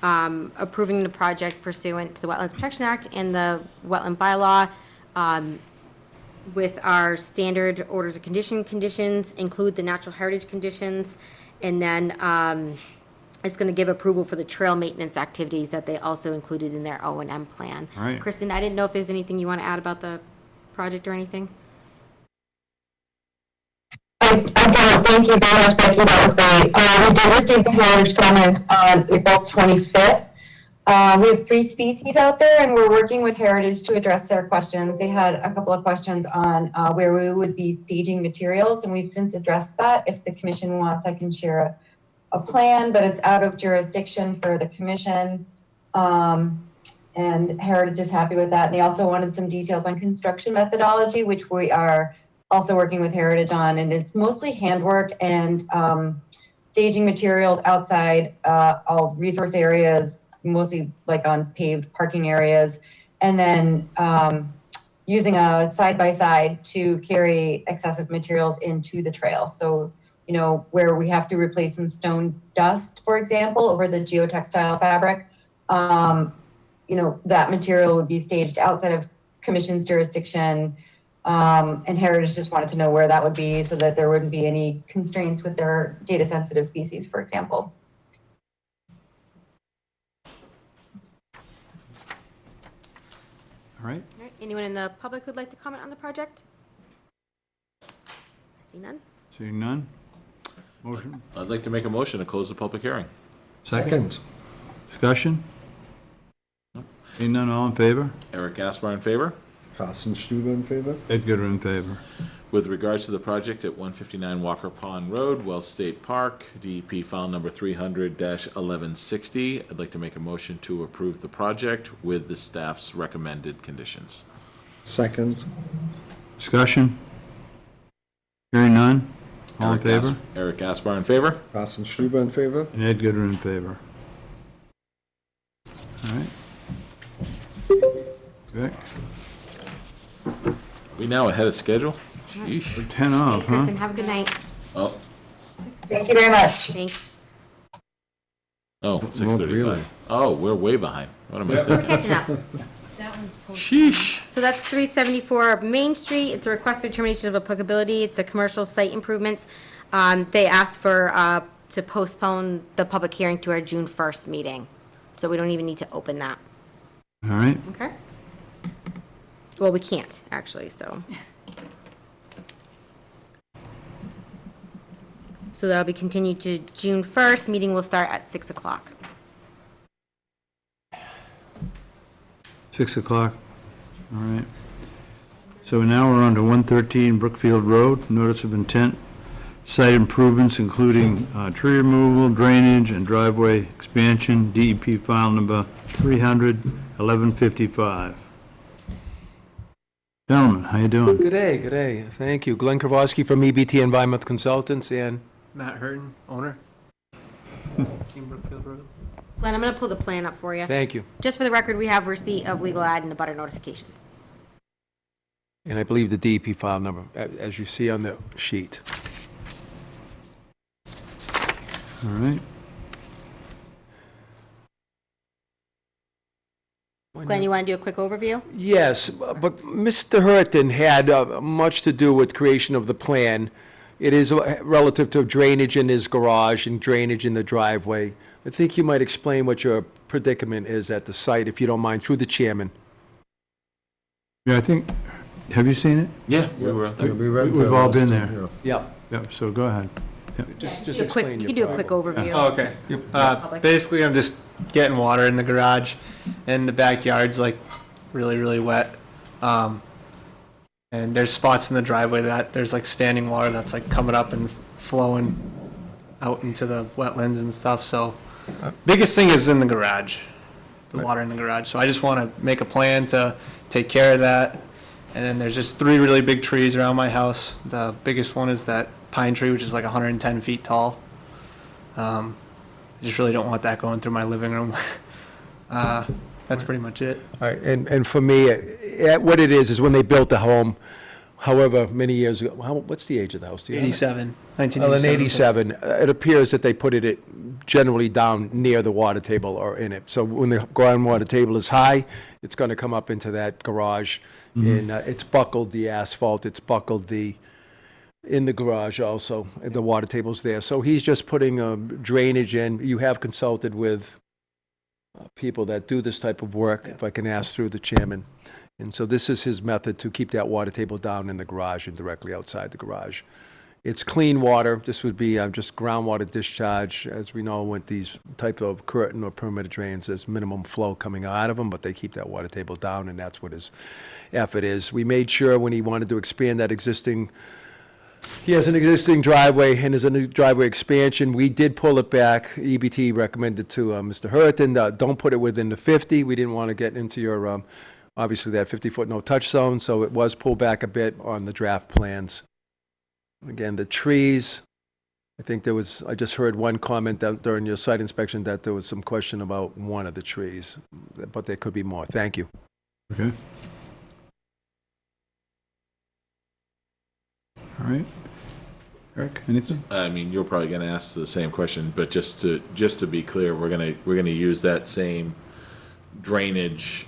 approving the project pursuant to the Wetlands Protection Act and the Wetland Bylaw, with our standard orders of conditions, include the natural heritage conditions, and then it's going to give approval for the trail maintenance activities that they also included in their O&M plan. All right. Kristen, I didn't know if there's anything you want to add about the project or anything? I don't, thank you very much, Becky. That was great. We did receive the heritage comments on April 25th. We have 3 species out there, and we're working with Heritage to address their questions. They had a couple of questions on where we would be staging materials, and we've since addressed that. If the commission wants, I can share a plan, but it's out of jurisdiction for the commission. And Heritage is happy with that. And they also wanted some details on construction methodology, which we are also working with Heritage on. And it's mostly handwork and staging materials outside all resource areas, mostly like on paved parking areas. And then using a side-by-side to carry excessive materials into the trail. So, you know, where we have to replace some stone dust, for example, over the geotextile fabric, you know, that material would be staged outside of commission's jurisdiction. And Heritage just wanted to know where that would be so that there wouldn't be any constraints with their data sensitive species, for example. All right, All right, anyone in the public who'd like to comment on the project? I see none. seeing none? Motion? I'd like to make a motion to close the public hearing. Second. Discussion? Seeing none, all in favor? Eric Gaspar in favor. Carsten Stuber in favor? Edgar in favor. With regards to the project at 159 Walker Pond Road, Wells State Park, DEP file number 300-1160, I'd like to make a motion to approve the project with the staff's recommended conditions. Second. Discussion? Hearing none? All in favor? Eric Gaspar in favor. Carsten Stuber in favor? And Edgar in favor. All right. Good. We now ahead of schedule? Sheesh. We're 10 off, Thanks, huh? Kristen, have a good night. Oh, Thank you very much. Thanks. oh, 6:35. really. Oh, we're way behind. What am I We're thinking? catching up. That one's posted. Sheesh. So that's 374 Main Street. It's a request for determination of applicability. It's a commercial site improvements. They asked for, to postpone the public hearing to our June 1st meeting. So we don't even need to open that, All right, okay? Well, we can't, actually, so. So that'll be continued to June 1st. Meeting will start at 6 o'clock. 6 o'clock. All right. So now we're on to 113 Brookfield Road, notice of intent. Site improvements including tree removal, drainage, and driveway expansion, DEP file number 300-1155. Gentlemen, how you doing? Good day. Thank you. Glenn Kravosky from EBT Environmental Consultants and Matt Hurton, owner. Team Brookfield Road. Glenn, I'm gonna pull the plan up for you. Thank you. Just for the record, we have receipt of legal ad and the butter notifications. And I believe the DEP file number, as you see on the sheet. All right. Glenn, you wanna do a quick overview? Yes, but Mr. Hurton had much to do with creation of the plan. It is relative to drainage in his garage and drainage in the driveway. I think you might explain what your predicament is at the site, if you don't mind, through the chairman. Yeah, I think, have you seen it? Yeah, we were out there. We've all been there. Yeah. Yeah, so go ahead. Just Do a quick- explain You your can do a quick problem. overview. Oh, okay. Public. Basically, I'm just getting water in the garage, and the backyard's like really, really wet. And there's spots in the driveway that there's like standing water that's like coming up and flowing out into the wetlands and stuff. So, biggest thing is in the garage, the water in the garage. So I just want to make a plan to take care of that. And then there's just 3 really big trees around my house. The biggest one is that pine tree, which is like 110 feet tall. I just really don't want that going through my living room. That's pretty much it. All right, and for me, what it is when they built the home, however many years ago, what's the age of the house? Do you have it? 87, Well, 1987. in 87, it appears that they put it generally down near the water table or in it. So when the groundwater table is high, it's going to come up into that garage. And it's buckled the asphalt, it's buckled in the garage also, and the water table's there. So he's just putting drainage in. You have consulted with people that do this type of work, if I can ask through the chairman. And so this is his method to keep that water table down in the garage and directly outside the garage. It's clean water. This would be just groundwater discharge. As we know, with these type of curtain or permitted drains, there's minimum flow coming out of them, but they keep that water table down, and that's what his effort is. We made sure when he wanted to expand that existing, he has an existing driveway, and there's a new driveway expansion. We did pull it back. EBT recommended to Mr. Hurton, don't put it within the 50. We didn't want to get into your, obviously, that 50-foot no-touch zone, so it was pulled back a bit on the draft plans. Again, the trees, I think there was, I just heard one comment during your site inspection that there was some question about one of the trees, but there could be more. Thank you. Okay. All right. Eric, anything? I mean, you're probably gonna ask the same question, but just to be clear, we're gonna use that same drainage,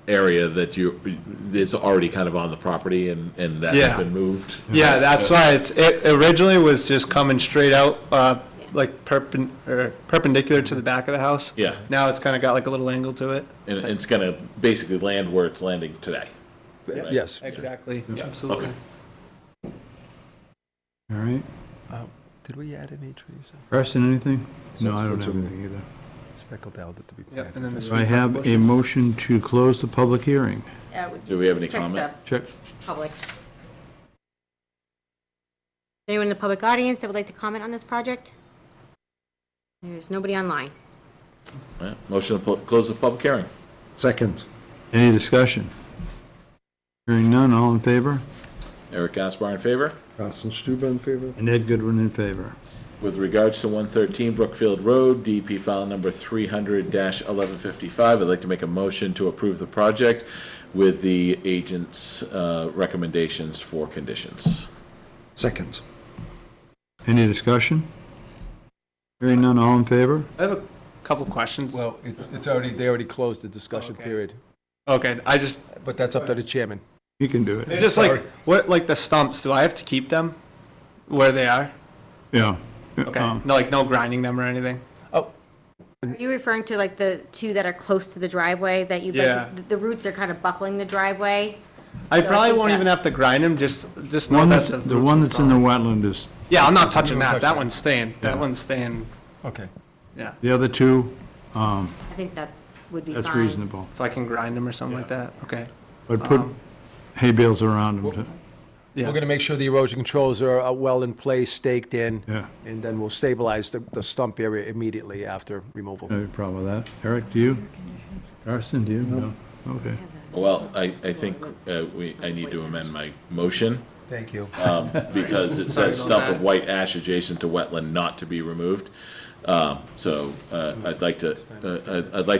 area that is already kind of on the property and that Yeah. has been moved. Yeah, that's why it originally was just coming straight out, like perpendicular to the back of the house. Yeah. Now it's kind of got like a little angle to it. And it's gonna basically land where it's landing today. Right. Yes. Exactly. Yeah, Absolutely. okay. All right. Did we add any trees? Preston, anything? No, I don't have anything either. Speckled elder to be Yep, planted. and then the Do I sweet have a bushes. motion to close the public hearing? Do we have any Check comment? Check. the public. Anyone in the public audience that would like to comment on this project? There's nobody online. All right, motion to close the public hearing. Second. Any discussion? Hearing none, all in favor? Eric Gaspar in favor. Carsten Stuber in favor. And Ed Goodwin in favor. With regards to 113 Brookfield Road, DEP file number 300-1155, I'd like to make a motion to approve the project with the agent's recommendations for conditions. Second. Any discussion? Hearing none, all in favor? I have a couple questions. Well, it's already, they already closed the discussion Okay. period, Okay, I just, but that's up to the chairman. You can do it. they're just like, what, like the stumps, do I have to keep them where they are? Yeah. Okay, Um, no, like no grinding them or anything? Are you referring to like the two that are close to the driveway that you, Yeah. the roots are kind of buckling the driveway? I So I probably think won't that- even have to grind them, just know One that that's, the the roots one are that's in the gone. wetland is, Yeah, I'm not touching that, touch that that. one's staying, that Yeah. one's staying, Okay. yeah. the other two, I think that would be fine. that's reasonable. If I can grind them or something like that, okay. But put hay bales around them, Yeah. We're going to make sure the erosion controls are well in place, staked in, yeah. and then we'll stabilize the stump area immediately after removal. No problem with that. Eric, do you? Carsten, do you? No. Okay. Well, I think I need to amend my motion Thank you. because it says stump of white ash adjacent to wetland not to be removed. So I'd like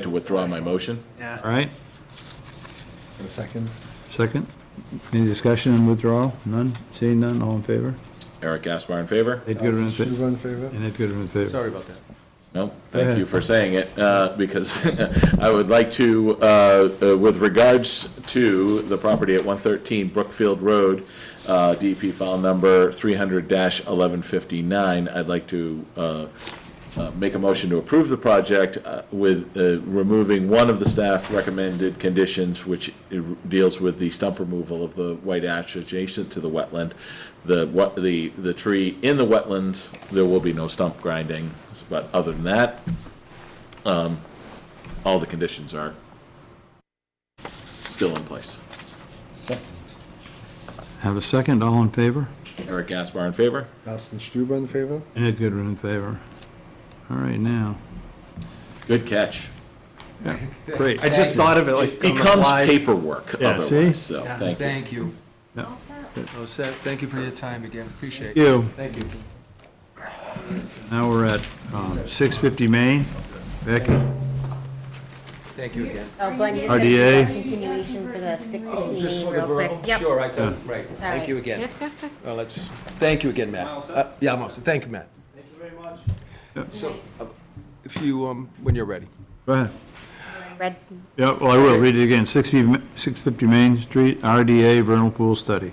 to withdraw my motion. Yeah. All right, A second. second. Any discussion on withdrawal? None? Seeing none, all in favor? Eric Gaspar in favor? Ed Goodwin Carsten in favor? Stuber in favor. And Ed Goodwin in favor. Sorry about that. No, Go thank ahead. you for saying it, because I would like to, with regards to the property at 113 Brookfield Road, DEP file number 300-1159, I'd like to make a motion to approve the project with removing one of the staff recommended conditions, which deals with the stump removal of the white ash adjacent to the wetland. The tree in the wetlands, there will be no stump grinding, but other than that, all the conditions are still in place. Second. Have a second, all in favor? Eric Gaspar in favor? Carsten Stuber in favor. And Ed Goodwin in favor. All right, now, Good catch. great. I just thought of it like. It on the becomes fly. paperwork Yeah, see? otherwise, so, thank you. Thank you. Yeah. Well said. Thank you for your time again. Appreciate it. You, Thank you. now we're at 650 Main. Becky? Thank you again. Oh, Glenn, you just gotta do RDA. a continuation for the 660 Just Main for the real quick. borough? Yep. Sure, right, right. All Thank right. you again. Yep. Well, let's, thank you again, Matt. Yeah, I'm all set. Thank you, Matt. Thank you very much. So, if you, when you're ready. Go ahead. Red, Yeah, well, I will read it again. 650 Main Street, RDA vernal pool study.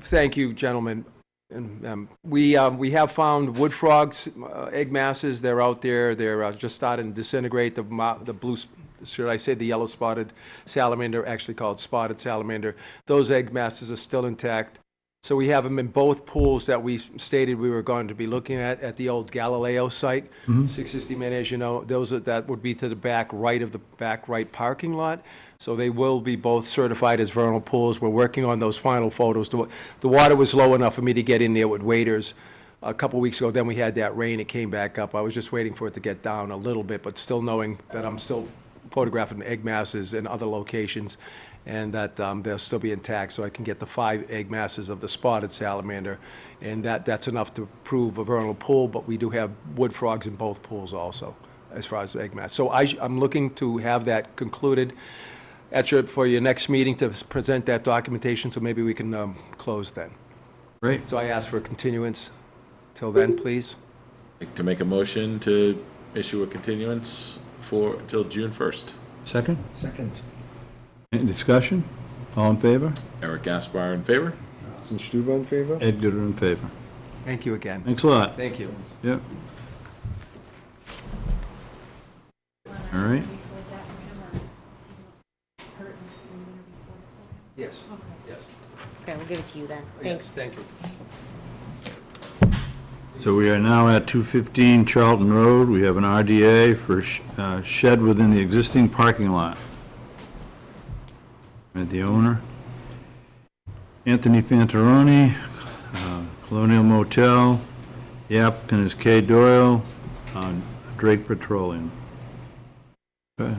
Thank you, gentlemen. And we have found wood frogs, egg masses. They're out there. They're just starting to disintegrate. The blue, should I say the yellow spotted salamander, actually called spotted salamander. Those egg masses are still intact. So we have them in both pools that we stated we were going to be looking at the old Galileo site. 660 Main, as you know, that would be to the back right of the back right parking lot. So they will be both certified as vernal pools. We're working on those final photos. The water was low enough for me to get in there with waders a couple weeks ago. Then we had that rain, it came back up. I was just waiting for it to get down a little bit, but still knowing that I'm still photographing egg masses in other locations, and that they'll still be intact, so I can get the 5 egg masses of the spotted salamander, and that's enough to prove a vernal pool, but we do have wood frogs in both pools also, as far as egg mass. So I'm looking to have that concluded for your next meeting to present that documentation, so maybe we can close then. Great. So I ask for a continuance till then, please. Like to make a motion to issue a continuance till June 1st. Second? Second. Any discussion? All in favor? Eric Gaspar in favor? Carsten Stuber in favor? Ed Gooder in favor. Thank you again. Thanks a lot. Thank you. Yep. All right. Yes, yes. Okay, we'll give it to you then. Thanks. Thank you. So we are now at 215 Charlton Road. We have an RDA for shed within the existing parking lot. And the owner, Anthony Fantaroni, Colonial Motel. The applicant is Kay Doyle, Drake Petroleum. Okay.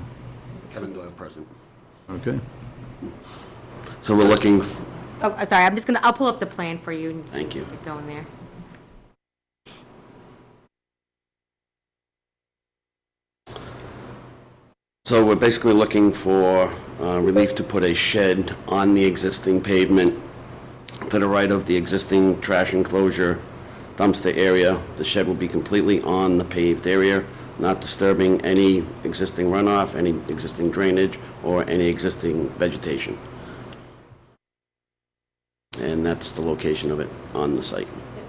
Kevin Doyle present. Okay. So we're looking, Oh, sorry, I'll pull up the plan for you and thank you. get going there. So we're basically looking for relief to put a shed on the existing pavement to the right of the existing trash enclosure dumpster area. The shed will be completely on the paved area, not disturbing any existing runoff, any existing drainage, or any existing vegetation. And that's the location of it on the site.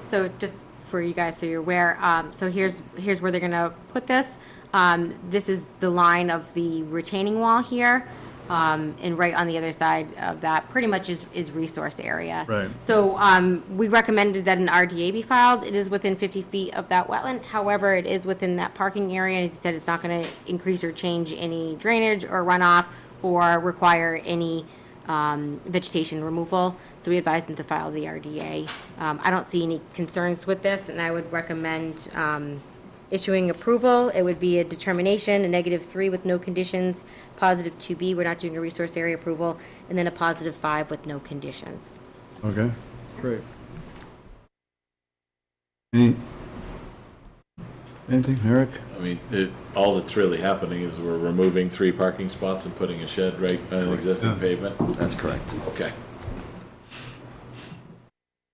So just for you guys, so you're aware, so here's where they're gonna put this. This is the line of the retaining wall here, and right on the other side of that pretty much is resource area. Right. So we recommended that an RDA be filed. It is within 50 feet of that wetland. However, it is within that parking area. And as he said, it's not going to increase or change any drainage or runoff or require any vegetation removal. So we advised them to file the RDA. I don't see any concerns with this, and I would recommend issuing approval. It would be a determination, a -3 with no conditions, +2B, we're not doing a resource area approval, and then a +5 with no conditions. Okay, great. Anything, Eric? I mean, all that's really happening is we're removing 3 parking spots and putting a shed right on an existing Yeah. pavement? That's correct. Okay.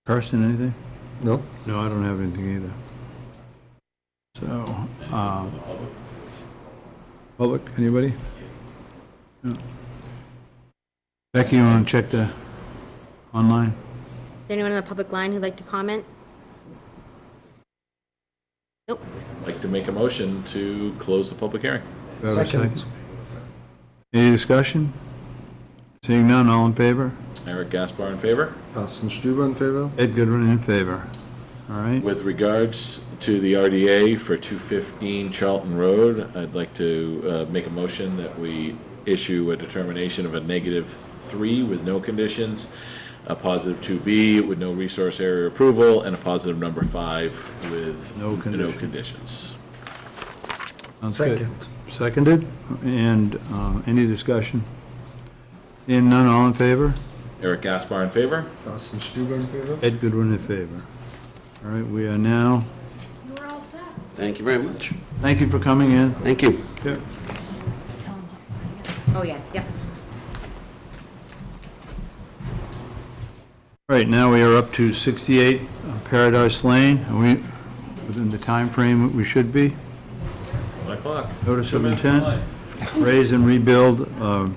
Carson, anything? No? No, I don't have anything either. So, public, anybody? No. Becky, you want to check the online? Is there anyone on the public line who'd like to comment? Nope. I'd like to make a motion to close the public hearing. Do I have a second? Any discussion? Seeing none, all in favor? Eric Gaspar in favor? Carsten Stuber in favor? Ed Goodwin in favor. All right, With regards to the RDA for 215 Charlton Road, I'd like to make a motion that we issue a determination of a -3 with no conditions, a +2B with no resource area approval, and a positive number 5 with No no condition. conditions. sounds good. Seconded, and any discussion? Seeing none, all in favor? Eric Gaspar in favor? Carsten Stuber in favor? Ed Goodwin in favor. All right, we are now, You were all set. Thank you very much. thank you for coming in. Thank you. Yeah. Oh, yeah, yep. All right, now we are up to 68 Paradise Lane. Are we within the time frame we should be? 1 o'clock. Notice 2 of minutes intent, behind. raise and rebuild of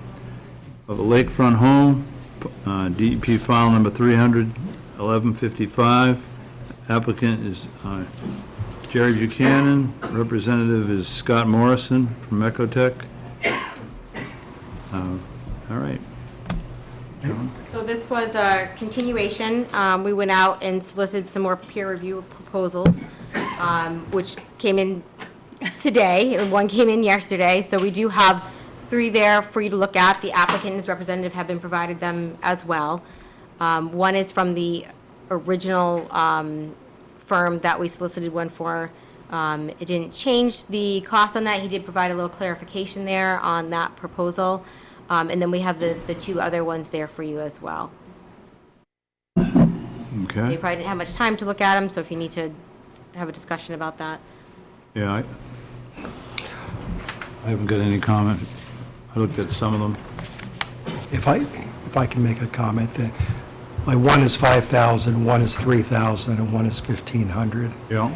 a lakefront home, DEP file number 300-1155. Applicant is Jerry Buchanan, representative is Scott Morrison from Ecotech. All right. So this was a continuation. We went out and solicited some more peer review proposals, which came in today, and one came in yesterday. So we do have 3 there for you to look at. The applicant and his representative have been provided them as well. One is from the original firm that we solicited one for. It didn't change the cost on that. He did provide a little clarification there on that proposal. And then we have the 2 other ones there for you as well. You Okay. probably didn't have much time to look at them, so if you need to have a discussion about that. Yeah, I haven't got any comment. I looked at some of them. If I can make a comment, that like one is 5,000, one is 3,000, and one is 1,500. Yeah.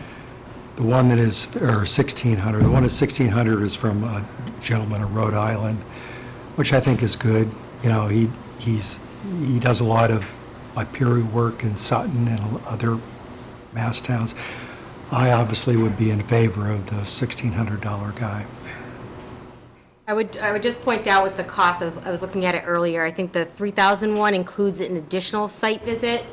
The one that is, or 1,600, the one that's 1,600 is from a gentleman in Rhode Island, which I think is good. You know, he does a lot of like peer work in Sutton and other Mass towns. I obviously would be in favor of the $1,600 guy. I would just point out with the cost, I was looking at it earlier, I think the 3,000 one includes an additional site visit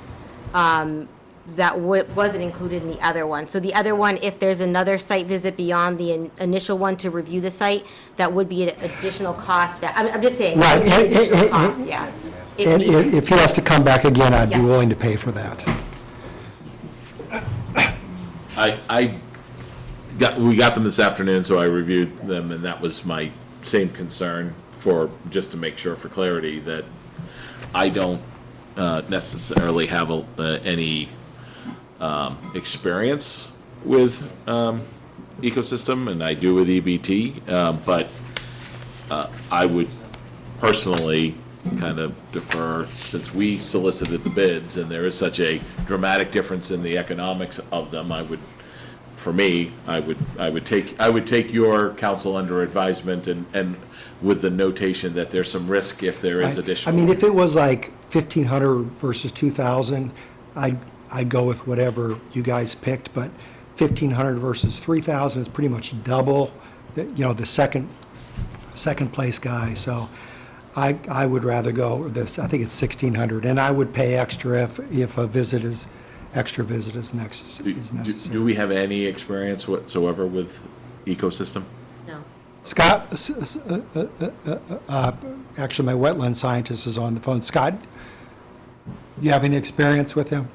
that wasn't included in the other one. So the other one, if there's another site visit beyond the initial one to review the site, that would be an additional cost that, I'm just saying. Right. Additional cost, yeah. And if he has to come back again, I'd be Yeah. willing to pay for that. We got them this afternoon, so I reviewed them, and that was my same concern for, just to make sure for clarity, that I don't necessarily have any experience with ecosystem, and I do with EBT, but I would personally kind of defer, since we solicited the bids, and there is such a dramatic difference in the economics of them, I would take your counsel under advisement, and with the notation that there's some risk if there is I additional. mean, if it was like 1,500 versus 2,000, I'd go with whatever you guys picked, but 1,500 versus 3,000 is pretty much double, the second place guy, so I would rather go with this. I think it's 1,600, and I would pay extra if extra visit is necessary. Do we have any experience whatsoever with ecosystem? No. Scott, actually, my wetland scientist is on the phone. Scott, you have any experience with him?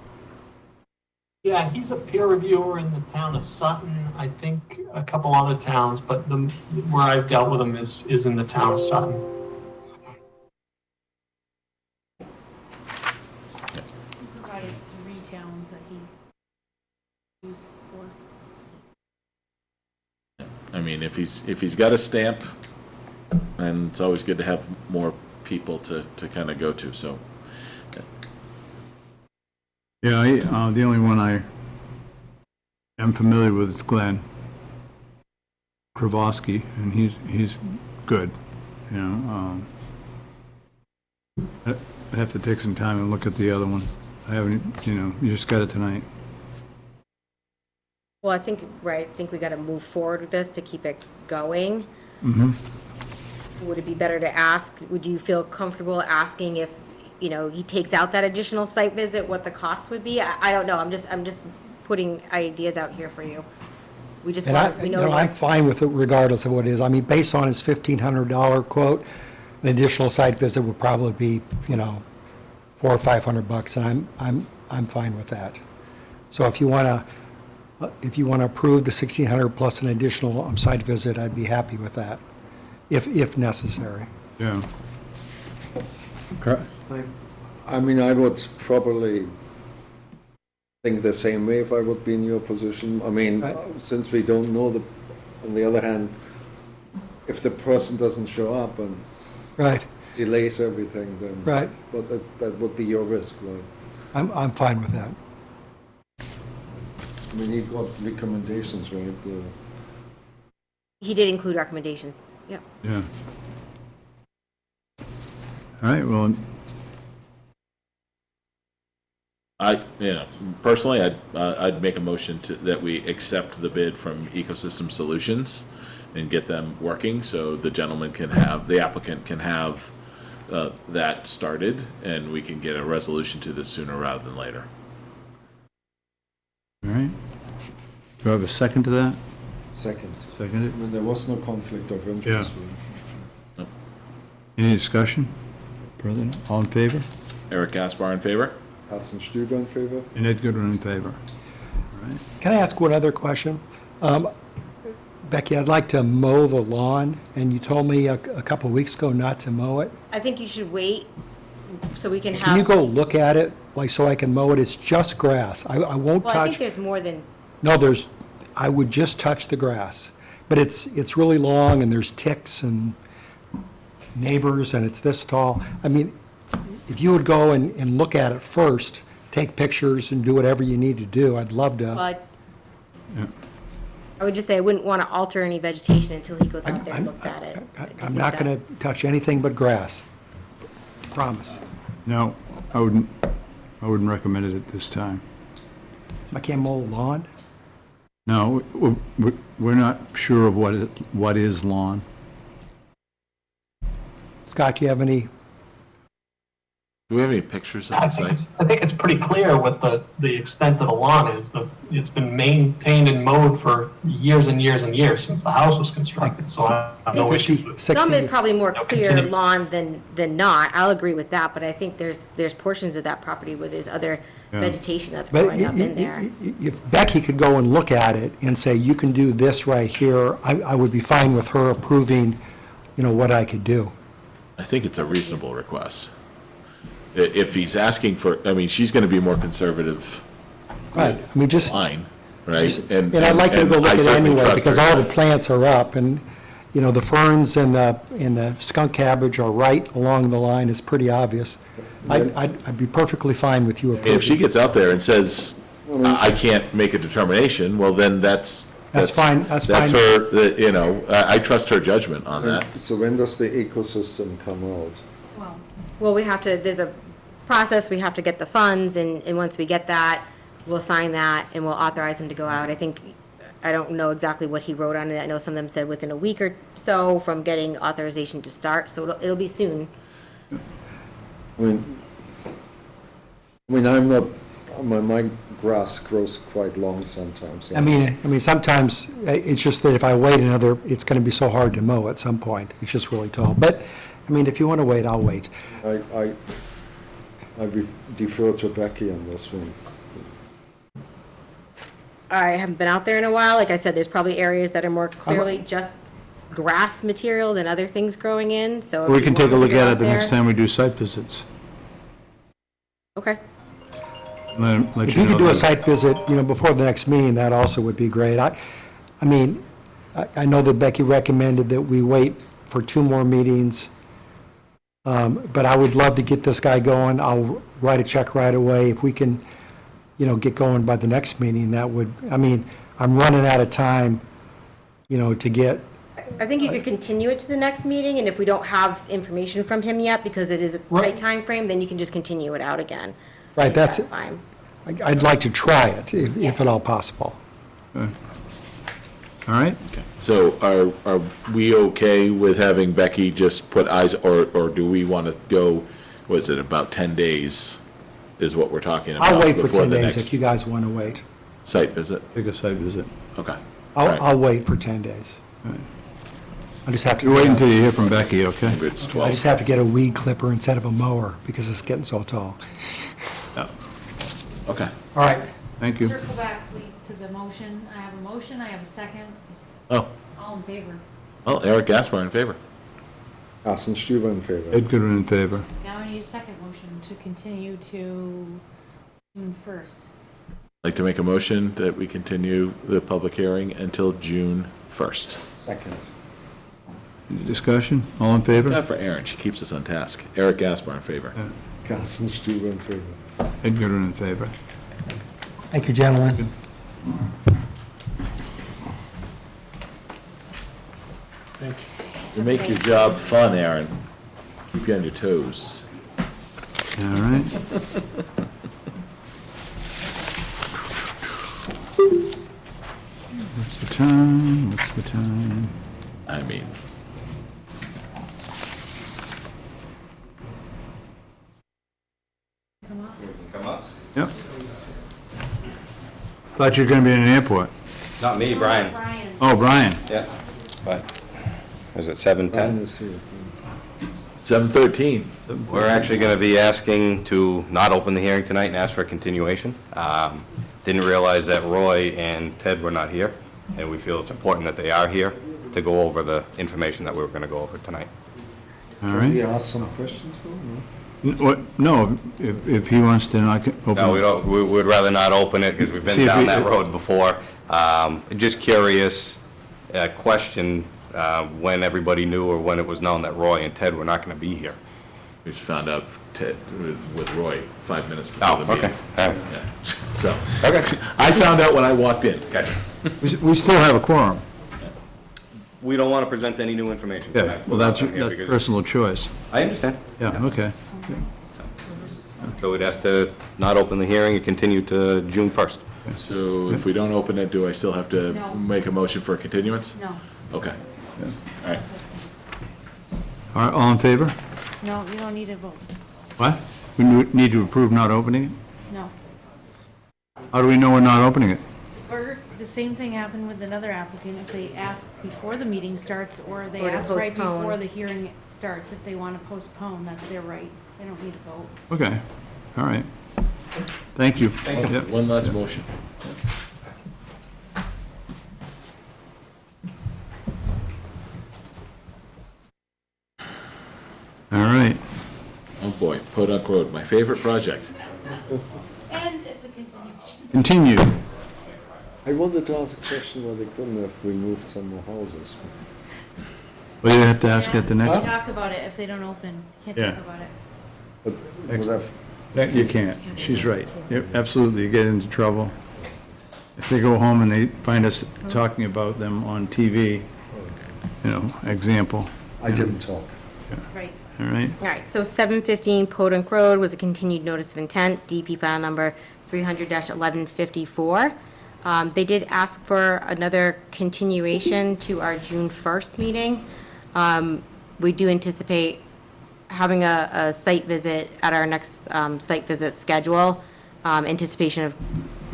Yeah, he's a peer reviewer in the town of Sutton, I think a couple other towns, but where I've dealt with him is in the town of Sutton. He provided 3 towns that he used for. I mean, if he's got a stamp, and it's always good to have more people to kind of go to, so. Yeah, the only one I am familiar with is Glenn Kravosky, and he's good, you know. I have to take some time and look at the other one. I haven't, you just got it tonight. Well, I think we got to move forward with this to keep it going. Mm-hmm. Would it be better to ask, would you feel comfortable asking if, he takes out that additional site visit, what the cost would be? I don't know, I'm just putting ideas out here for you. We just want, we know. I'm fine with it regardless of what it is. I mean, based on his $1,500 quote, an additional site visit would probably be, $400 or $500, and I'm fine with that. So if you want to approve the 1,600 plus an additional site visit, I'd be happy with that, if necessary. Yeah. I mean, I would probably think the same way if I would be in your position. I mean, since we don't know on the other hand, if the person doesn't show up and Right. delays everything, then. Right. But that would be your risk, right? I'm fine with that. I mean, he got recommendations, right? He did include recommendations, yep. Yeah. All right, well, Personally, I'd make a motion that we accept the bid from Ecosystem Solutions and get them working, so the applicant can have that started, and we can get a resolution to this sooner rather than later. All right. Do I have a second to that? Second. Seconded? I mean, there was no conflict of interest. Yeah. Any discussion? Further? All in favor? Eric Gaspar in favor? Carsten Stüber in favor? And Ed Goodwin in favor. Can I ask one other question? Becky, I'd like to mow the lawn, and you told me a couple of weeks ago not to mow it. I think you should wait so we can have. Can you go look at it, like, so I can mow it? It's just grass. I won't Well, I think touch, there's more than, no, I would just touch the grass. But it's really long, and there's ticks and neighbors, and it's this tall. I mean, if you would go and look at it first, take pictures and do whatever you need to do, I'd love to. but I would just say I wouldn't want to alter any vegetation until he goes out there and looks at it. I just I'm think not that- going to touch anything but grass. Promise. No, I wouldn't recommend it at this time. I can't mow the lawn? No, we're not sure of what is lawn. Scott, do you have any? Do we have any pictures of the I site? think it's pretty clear what the extent of the lawn is. It's been maintained and mowed for years and years and years since the house was constructed, so I have no issues with. Some is probably more clear continue. lawn than not. I'll agree with that, but I think there's portions of that property where there's other Yeah. vegetation that's But growing up in there. if Becky could go and look at it and say, you can do this right here, I would be fine with her approving, what I could do. I think it's a reasonable request. If he's asking for, I mean, she's gonna be more conservative. Right, I mean, just, Fine, right? and I'd like you to go and look I at it certainly anyway, trust because her. all the plants are up, and, the ferns and the skunk cabbage are right along the line, it's pretty obvious. I'd be perfectly fine with you I mean, if she approving. gets out there and says, I can't make a determination, well, then that's fine, that's That's fine. her, I trust her judgment on that. So when does the ecosystem come out? Well, there's a process, we have to get the funds, and once we get that, we'll sign that, and we'll authorize him to go out. I don't know exactly what he wrote on it. I know some of them said within a week or so from getting authorization to start, so it'll be soon. I mean, I'm not, my grass grows quite long sometimes. I mean, sometimes, it's just that if I wait it's gonna be so hard to mow at some point, it's just really tall. But, I mean, if you wanna wait, I'll wait. I defer to Becky on this one. I haven't been out there in a while. Like I said, there's probably areas that are more clearly just grass material than other things growing in, so. if We you can take a wanna look get at out it the next there- time we do site visits. Okay. Let If you could do know a that- site visit, before the next meeting, that also would be great. I mean, I know that Becky recommended that we wait for 2 more meetings, but I would love to get this guy going. I'll write a check right away. If we can, get going by the next meeting, that would, I mean, I'm running out of time, to get, I think you could continue it to the next meeting, and if we don't have information from him yet, because it is a Right. tight time frame, then you can just continue it out again. right, I think that's, fine. I'd like to try it, if at all possible. All right? So are we okay with having Becky just put eyes, or do we want to go, what is it, about 10 days is what we're talking about? I'll wait for before 10 the days next if you guys want to wait. Site visit? Take a site visit. Okay. All right. I'll wait for 10 days. I just have to. You wait until you hear from Becky, okay? Maybe it's I 12. just have to get a weed clipper instead of a mower because it's getting so tall. Okay. All right. Thank you. Circle back, please, to the motion. I have a motion, I have a second. Oh, All in favor? well, Eric Gaspar in favor. Carsten Stüber in favor. Ed Goodwin in favor. Now I need a second motion to continue to June 1st. I'd like to make a motion that we continue the public hearing until June 1st. Second. Discussion? All in favor? Not for Aaron, she keeps us on task. Eric Gaspar in favor. Carsten Stüber in favor. Ed Goodwin in favor. Thank you, gentlemen. You make your job fun, Aaron. Keep you on your toes. All right. What's the time? What's the time? I mean, Thought you were gonna be in an airport. Not me, Brian. Brian. Oh, Brian. Yeah, but, is it 7:10? 7:13. We're actually going to be asking to not open the hearing tonight and ask for a continuation. Didn't realize that Roy and Ted were not here, and we feel it's important that they are here to go over the information that we were going to go over tonight. All Can we right. ask some questions though? No? No, if he wants to not open. No, we don't, we would rather not open it because we've See been if down we- that road before. Just curious, question, when everybody knew or when it was known that Roy and Ted were not going to be here. We just found out Ted, with Roy 5 minutes before the Oh, meeting. okay. All right. Yeah. So, Okay. I found out when I walked in. Gotcha. We still have a quorum. We don't want to present any new information Yeah, tonight. well, that's We're not here that's because- personal choice. I understand. Yeah, okay. So we'd ask to not open the hearing and continue to June 1st. So if we don't open it, do I still have to No. make a motion for a continuance? No, Okay. All right. All right, all in favor? no, you don't need a vote. What? We need to approve not opening it? No. How do we know we're not opening it? Or the same thing happened with another applicant, if they ask before the meeting starts, or they Or to ask right postpone. before the hearing starts, if they want to postpone, that's their right. They don't need a vote. Okay, all right. Thank you. Yep. One last motion. All right. Oh, boy, Podunk Road, my favorite project. And it's a continuation. Continue. I wanted to ask a question why they couldn't have removed some more houses. Well, you have to ask at the next. Talk about it if they don't open. Can't Yeah. talk about it. But would have, You can't. She's right. Yep, absolutely, you get into trouble. If they go home and they find us talking about them on TV, example. I didn't talk. Right. All right? All right, so 715 Podunk Road was a continued notice of intent, DP file number 300-1154. They did ask for another continuation to our June 1st meeting. We do anticipate having a site visit at our next site visit schedule, anticipation of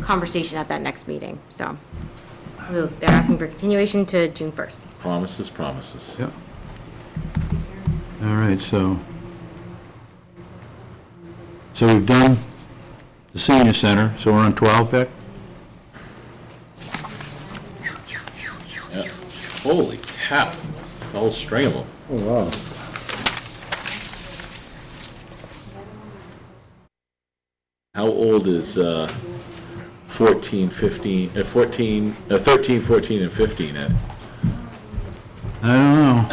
conversation at that next meeting, so. They're asking for continuation to June 1st. Promises, promises. Yep. All right, so we've done the senior center, so we're on 12, Beck? Yeah. Holy cow, it's a whole string of them. Oh, wow. How old is 13, 14, and 15, Ed? I don't know.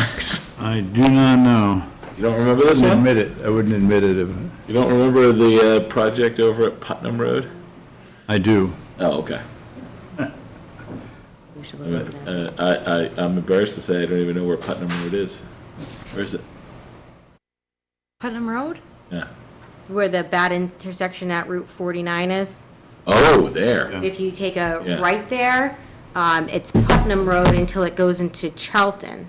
I do not know. You don't remember this Wouldn't one? admit it. I wouldn't admit it. You don't remember the project over at Putnam Road? I do. Oh, okay. We should look at that. I'm embarrassed to say I don't even know where Putnam Road is. Where is it? Putnam Road? Yeah. It's where the bad intersection at Route 49 is. Oh, there. If you take a Yeah. right there, it's Putnam Road until it goes into Charlton.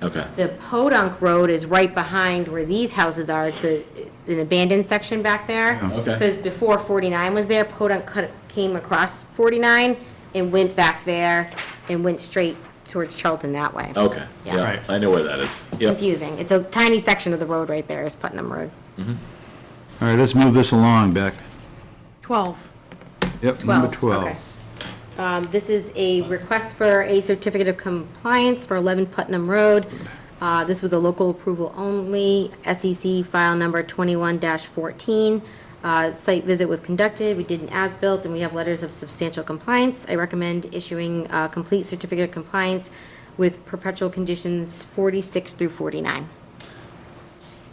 Okay. The Podunk Road is right behind where these houses are. It's an abandoned section back there. Okay. Because before 49 was there, Podunk came across 49 and went back there and went straight towards Charlton that way. Okay. Yeah. Yeah, Right. I know where that is. Yep. Confusing. It's a tiny section of the road right there is Putnam Road. All right, let's move this along, Beck. 12. Yep, number 12. Okay. This is a request for a certificate of compliance for 11 Putnam Road. This was a local approval only, SEC file number 21-14. Site visit was conducted, we did an as-built, and we have letters of substantial compliance. I recommend issuing a complete certificate of compliance with perpetual conditions 46 through 49.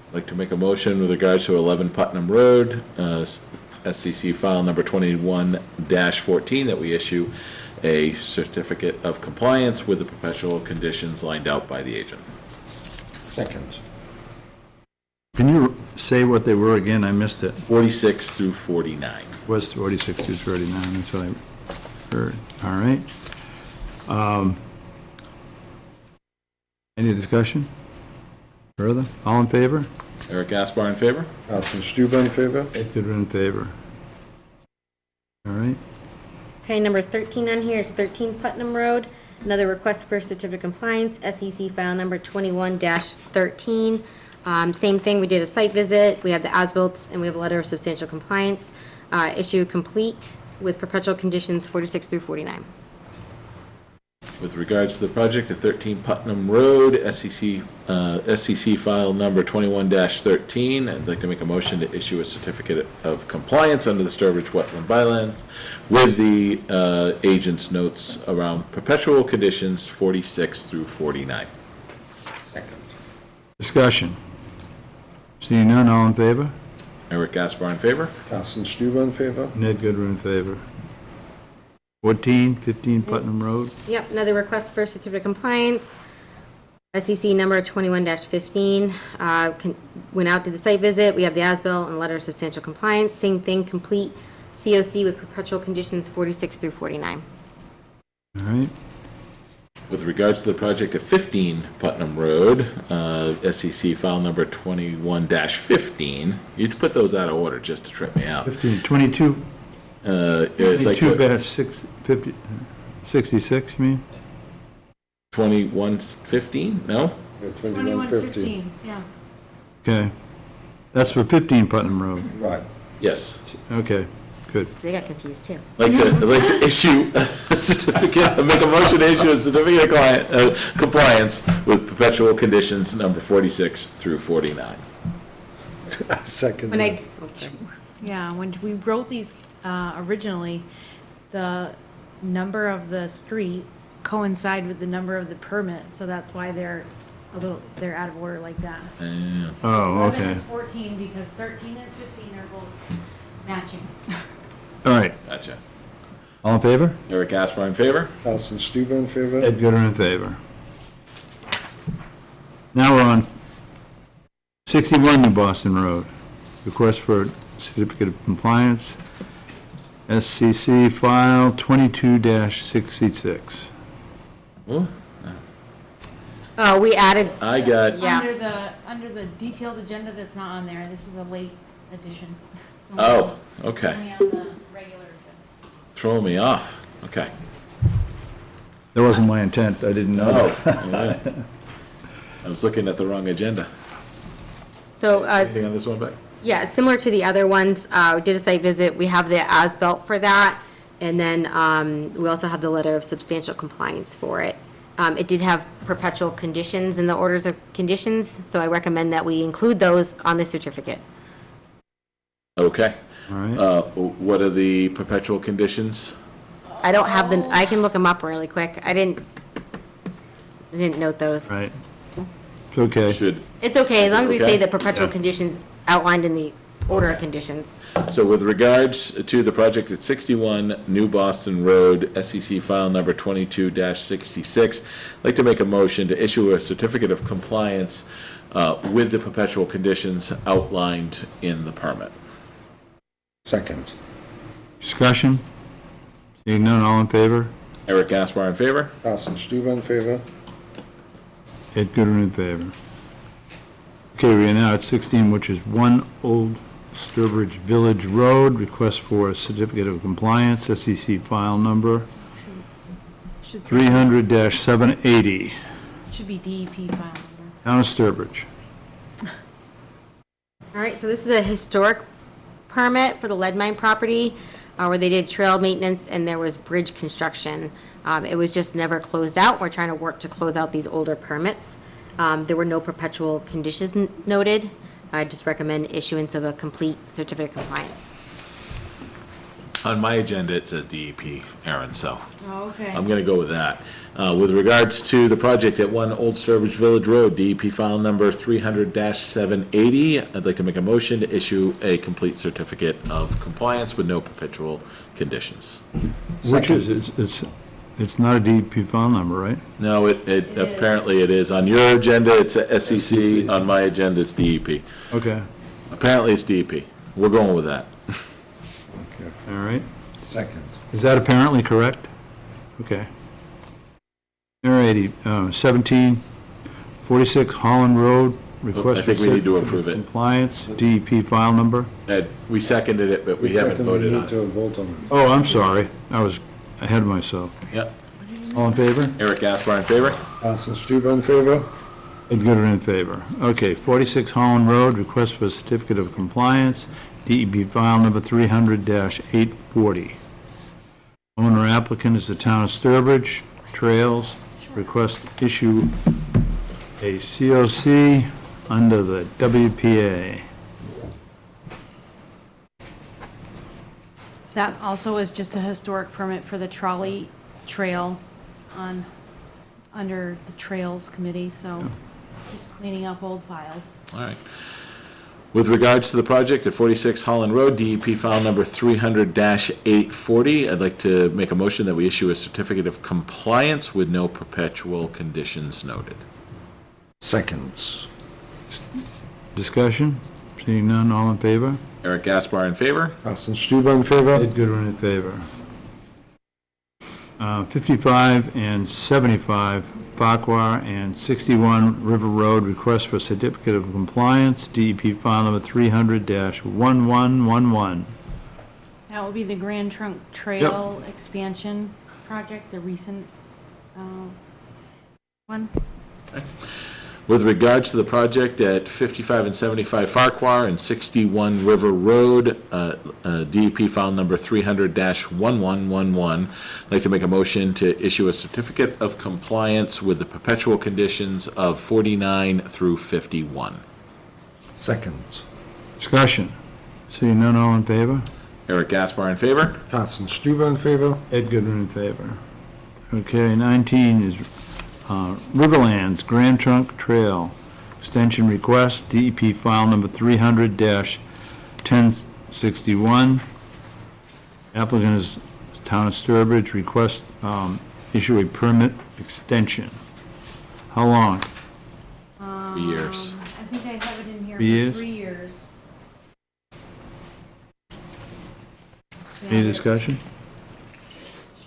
I'd like to make a motion with regards to 11 Putnam Road, SCC file number 21-14, that we issue a certificate of compliance with the perpetual conditions lined out by the agent. Second. Can you say what they were again? I missed it. 46 through 49. Was 46 to 39, that's what I heard. All right. Any discussion? Further? All in favor? Eric Gaspar in favor? Carsten Stüber in favor? Goodwin in favor. All right. Okay, number 13 on here is 13 Putnam Road. Another request for certificate of compliance, SEC file number 21-13. Same thing, we did a site visit, we have the as-built, and we have a letter of substantial compliance. Issue complete with perpetual conditions 46 through 49. With regards to the project at 13 Putnam Road, SEC file number 21-13, I'd like to make a motion to issue a certificate of compliance under the Sturbridge Wetland Bylaws with the agent's notes around perpetual conditions 46 through 49. Discussion. Seeing none, all in favor? Eric Gaspar in favor? Carsten Stuber in favor? Ned Goodwin in favor. 14, 15 Putnam Road. Yep, another request for certificate of compliance. SEC number 21-15, went out to the site visit, we have the as-built and letter of substantial compliance, same thing, complete COC with perpetual conditions 46 through 49. All right. With regards to the project at 15 Putnam Road, SEC file number 21-15, you'd put those out of order just to trip me out. 15, 22, I'd like 22 to- dash 50, 66, you mean? 21-15, no? 2115, yeah. Okay. That's for 15 Putnam Road. Right. Yes. Okay, good. They got confused too. I'd like to issue a certificate, make a motion to issue a certificate of compliance with perpetual conditions number 46 through 49. Second. When I, Yeah, when we wrote these originally, the number of the street coincide with the number of the permit, so that's why they're out of order like that. Oh, 11 okay. is 14 because 13 and 15 are both matching. All right. Gotcha. All in favor? Eric Gaspar in favor? Carsten Stuber in favor? Ed Goodwin in favor. Now we're on 61 New Boston Road. Request for certificate of compliance. SCC file 22-66. Ooh, we added, I got, yeah. Under the detailed agenda that's not on there, this is a late addition. It's only- oh, it's okay. Only on the regular agenda. Throwing me off. Okay. That wasn't my intent, I didn't know. Yeah. I was looking at the wrong agenda. So, Anything on this one, Beck? yeah, similar to the other ones, we did a site visit, we have the as-built for that, and then we also have the letter of substantial compliance for it. It did have perpetual conditions in the orders of conditions, so I recommend that we include those on the certificate. Okay. All right. What are the perpetual conditions? I don't have the, I can look them up really quick. I didn't note those. Right. It's okay. Should, It's okay, as long as we say Okay. the perpetual Yeah. conditions outlined in the order of conditions. so with regards to the project at 61 New Boston Road, SEC file number 22-66, I'd like to make a motion to issue a certificate of compliance with the perpetual conditions outlined in the permit. Second. Discussion? Seeing none, all in favor? Eric Gaspar in favor? Carsten Stuber in favor? Ed Goodwin in favor. Okay, we are now at 16, which is 1 Old Sturbridge Village Road. Request for a certificate of compliance, SEC file number Should say- 300-780, Should be DEP file number. Town of Sturbridge. All right, so this is a historic permit for the lead mine property, where they did trail maintenance and there was bridge construction. It was just never closed out. We're trying to work to close out these older permits. There were no perpetual conditions noted. I just recommend issuance of a complete certificate of compliance. On my agenda, it says DEP, Aaron, so Oh, okay. I'm going to go with that. With regards to the project at 1 Old Sturbridge Village Road, DEP file number 300-780, I'd like to make a motion to issue a complete certificate of compliance with no perpetual conditions. Which is, it's not a DEP file number, right? No, it apparently it is. On your agenda, it's a SEC. On my agenda, it's DEP. Okay, Apparently, it's DEP. We're going with that. Okay. all right. Second. Is that apparently correct? Okay. All righty, 1746 Holland Road, request I think for we need to certificate approve of it. compliance, DEP file number. Ed, we seconded it, but we haven't voted on need it. to vote on it. Oh, I'm sorry, I was ahead of myself. Yep. All in favor? Eric Gaspar in favor? Carsten Stuber in favor? Ed Goodwin in favor. Okay, 46 Holland Road, request for a certificate of compliance, DEP file number 300-840. Owner applicant is the town of Sturbridge Trails. Request issue a COC under the WPA. That also is just a historic permit for the trolley trail under the Trails Committee, so just cleaning up old files. All right. With regards to the project at 46 Holland Road, DEP file number 300-840, I'd like to make a motion that we issue a certificate of compliance with no perpetual conditions noted. Second. Discussion? Seeing none, all in favor? Eric Gaspar in favor? Carsten Stuber in favor? Ed Goodwin in favor. 55 and 75 Farquhar and 61 River Road, request for certificate of compliance, DEP file number 300-1111. That would be the Grand Trunk Trail expansion project, the recent one. With regards to the project at 55 and 75 Farquhar and 61 River Road, DEP file number 300-1111, I'd like to make a motion to issue a certificate of compliance with the perpetual conditions of 49 through 51. Second. Discussion? Seeing none, all in favor? Eric Gaspar in favor? Carsten Stuber in favor? Ed Goodwin in favor. Okay, 19 is Riverlands Grand Trunk Trail extension request, DEP file number 300-1061. Applicant is Town of Sturbridge, request issue a permit extension. How long? 3 years. I think I have it in here 3 years? for 3 years. Any discussion?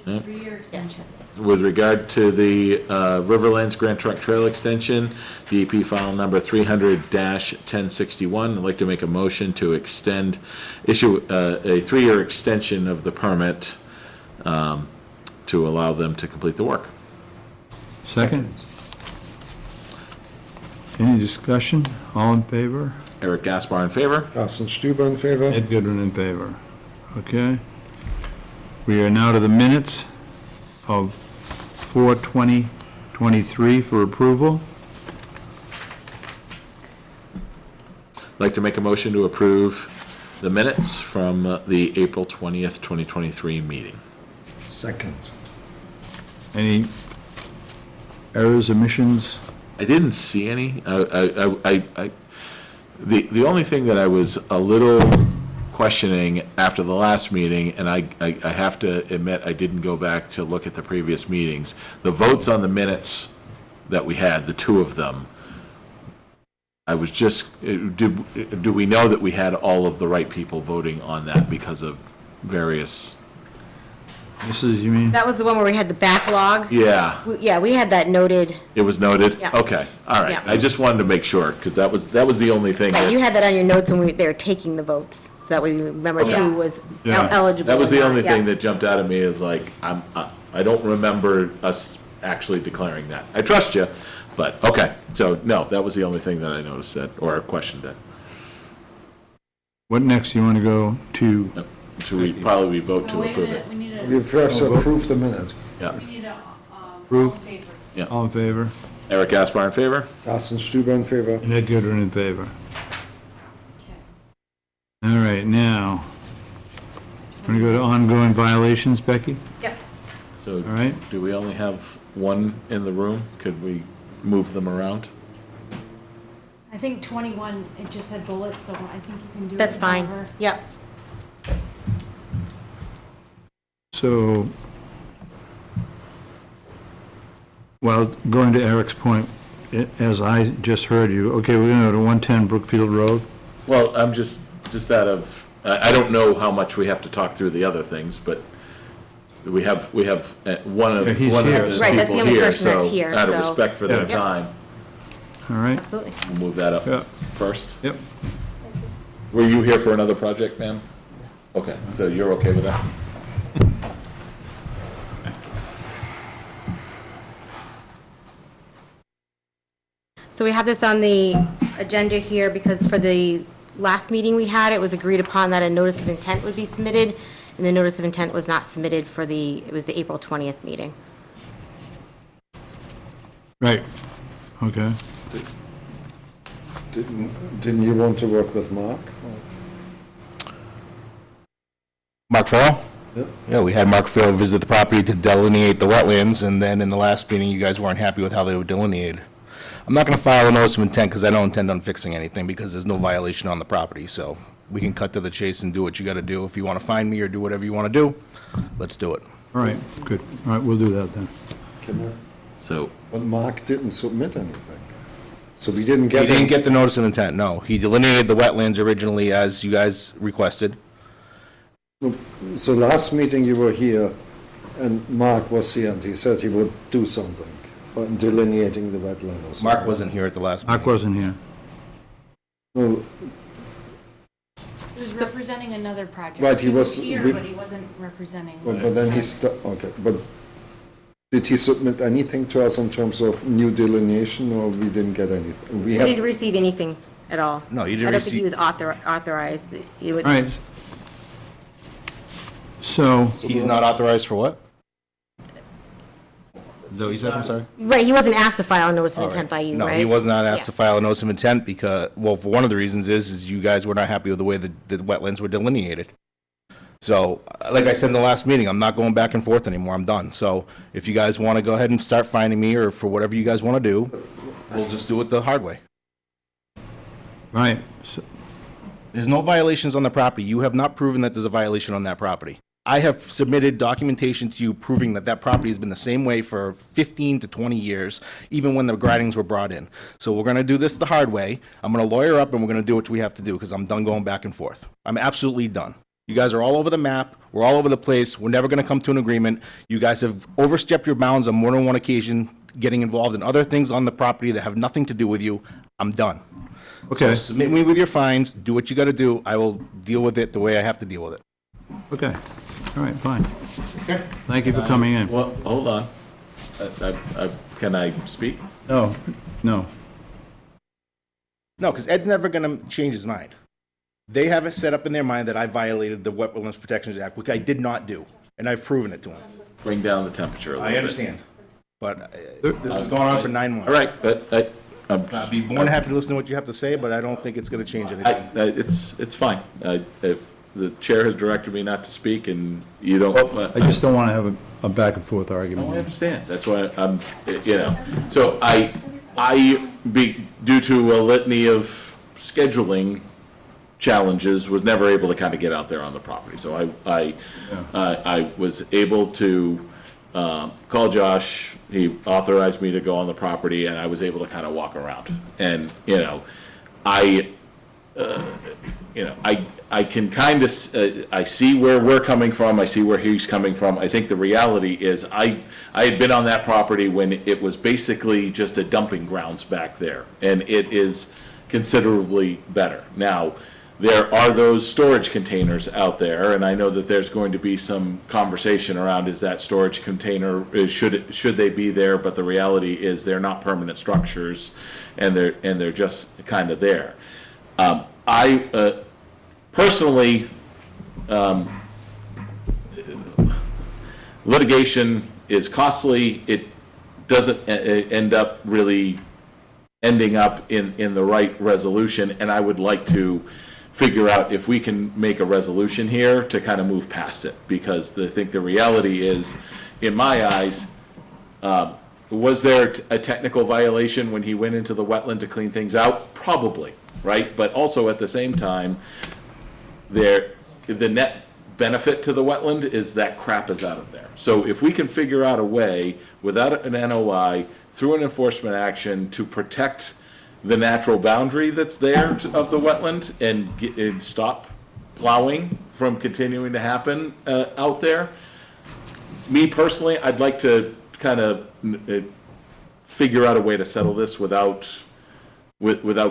Yep. 3-year extension. With regard to the Riverlands Grand Trunk Trail extension, DEP file number 300-1061, I'd like to make a motion to issue a 3-year extension of the permit to allow them to complete the work. Second? Any discussion? All in favor? Eric Gaspar in favor? Carsten Stuber in favor? Ed Goodwin in favor. Okay. We are now to the minutes of 4/20/23 for approval. I'd like to make a motion to approve the minutes from the April 20th, 2023 meeting. Second. Any errors, omissions? I didn't see any. The only thing that I was a little questioning after the last meeting, and I have to admit, I didn't go back to look at the previous meetings. The votes on the minutes that we had, the two of them, I was just, do we know that we had all of the right people voting on that because of various? This is, you mean? That was the one where we had the backlog. Yeah, Yeah, we had that noted. it was noted? Yeah. Okay, all right. Yeah. I just wanted to make sure, because that was the only thing. Right, that- you had that on your notes when they were taking the votes, so that we remembered Okay. who was Yeah. eligible. That was the or not, only yeah. thing that jumped out at me is like, I don't remember us actually declaring that. I trust you, but, okay. So, no, that was the only thing that I noticed that, or questioned that. What next? You want to go to? So we probably vote to Oh, wait a approve minute, it. we need a, We first approve the minute. Yeah. we need a, Approve. all in favor. Yeah. All in favor? Eric Gaspar in favor? Carsten Stuber in favor? And Ed Goodwin in favor. Okay. All right, now, want to go to ongoing violations, Becky? Yep. So, All right. do we only have one in the room? Could we move them around? I think 21, it just had bullets, so I think you can do it. That's fine. however. Yep. So, well, going to Eric's point, as I just heard you, okay, we're going to go to 110 Brookfield Road. Well, I'm just out of, I don't know how much we have to talk through the other things, but we have one of Yeah, he's one here. of the Right, that's the people only here, person that's so here, out of so- respect for their Yeah. time, All right? Absolutely. we'll move that up Yeah. first. Yep. Were you here for another project, ma'am? Okay, so you're okay with that? So we have this on the agenda here because for the last meeting we had, it was agreed upon that a notice of intent would be submitted, and the notice of intent was not submitted for it was the April 20th meeting. Right, okay. Didn't you want to work with Mark? Mark Farrell? Yeah. Yeah, we had Mark Farrell visit the property to delineate the wetlands, and then in the last meeting, you guys weren't happy with how they were delineated. I'm not gonna file a notice of intent, because I don't intend on fixing anything, because there's no violation on the property, so we can cut to the chase and do what you gotta do. If you wanna find me or do whatever you wanna do, let's do it. All right, good. All right, we'll do that then. So, But Mark didn't submit anything. So we didn't He get. didn't get the notice of intent, no. He delineated the wetlands originally as you guys requested. So last meeting you were here, and Mark was here, and he said he would do something on delineating the wetlands. Mark wasn't here at the last meeting. Mark wasn't here. No, He was representing another project. Right, he was- here, we- but he wasn't representing. but then okay, but did he submit anything to us in terms of new delineation, or we didn't get anything? We didn't receive anything at all. No, you didn't I don't think he receive- was authorized. He would- All right. So, He's not authorized for what? Is that what you said, I'm sorry? Right, he wasn't asked to file a notice of All right. intent by you, No, right? he was not asked Yeah. to file a notice of intent because, well, for one of the reasons is you guys were not happy with the way the wetlands were delineated. So, like I said in the last meeting, I'm not going back and forth anymore, I'm done. So, if you guys want to go ahead and start finding me, or for whatever you guys want to do, we'll just do it the hard way. right, so- There's no violations on the property. You have not proven that there's a violation on that property. I have submitted documentation to you proving that that property has been the same way for 15 to 20 years, even when the gradings were brought in. So we're going to do this the hard way. I'm going to lawyer up, and we're going to do what we have to do, because I'm done going back and forth. I'm absolutely done. You guys are all over the map. We're all over the place. We're never going to come to an agreement. You guys have overstepped your bounds on more than one occasion, getting involved in other things on the property that have nothing to do with you. I'm done. okay, So submit me with your fines. Do what you got to do. I will deal with it the way I have to deal with it. okay. All right, fine. Thank you for coming in. well, hold on. Can I speak? No, no. No, because Ed's never going to change his mind. They have it set up in their mind that I violated the Wetlands Protections Act, which I did not do, and I've proven it to him. Bring down the temperature a little bit. I understand. But this has gone on for 9 months. All right, but I'd be more than happy to listen to what you have to say, but I don't think it's going to change anything. it's fine. If the chair has directed me not to speak and you don't. I just don't want to have a back and forth Oh, I argument. understand. That's why I'm, so due to a litany of scheduling challenges, was never able to kind of get out there on the property. So I was able to call Josh. He authorized me to go on the property, and I was able to kind of walk around. And, I can kind of, I see where we're coming from, I see where he's coming from. I think the reality is, I had been on that property when it was basically just a dumping grounds back there, and it is considerably better. Now, there are those storage containers out there, and I know that there's going to be some conversation around, is that storage container, should they be there? But the reality is, they're not permanent structures, and they're just kind of there. I personally, litigation is costly. It doesn't end up really ending up in the right resolution, and I would like to figure out if we can make a resolution here to kind of move past it, because I think the reality is, in my eyes, was there a technical violation when he went into the wetland to clean things out? Probably, right? But also at the same time, the net benefit to the wetland is that crap is out of there. So if we can figure out a way, without an NOI, through an enforcement action, to protect the natural boundary that's there of the wetland and stop plowing from continuing to happen out there, me personally, I'd like to kind of figure out a way to settle this without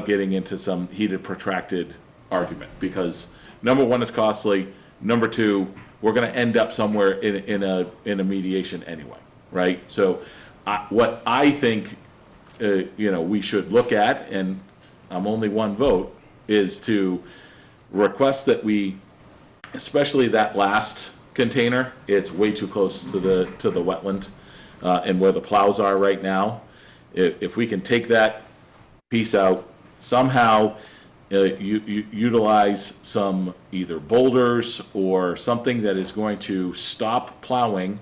getting into some heated, protracted argument, because number one, it's costly. Number two, we're going to end up somewhere in a mediation anyway, right? So what I think we should look at, and I'm only one vote, is to request that we, especially that last container, it's way too close to the wetland, and where the plows are right now. If we can take that piece out, somehow, utilize some either boulders or something that is going to stop plowing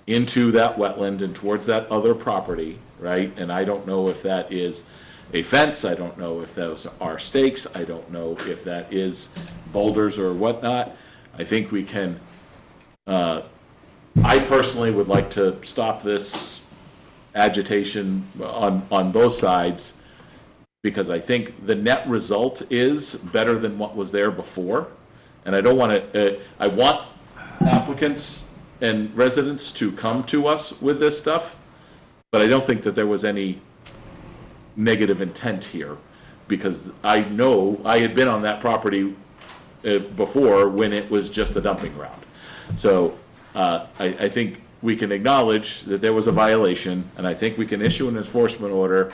into that wetland and towards that other property, right? And I don't know if that is a fence, I don't know if those are stakes, I don't know if that is boulders or whatnot. I think we can, I personally would like to stop this agitation on both sides, because I think the net result is better than what was there before. And I don't want to, I want applicants and residents to come to us with this stuff, but I don't think that there was any negative intent here, because I know I had been on that property before when it was just a dumping ground. So I think we can acknowledge that there was a violation, and I think we can issue an enforcement order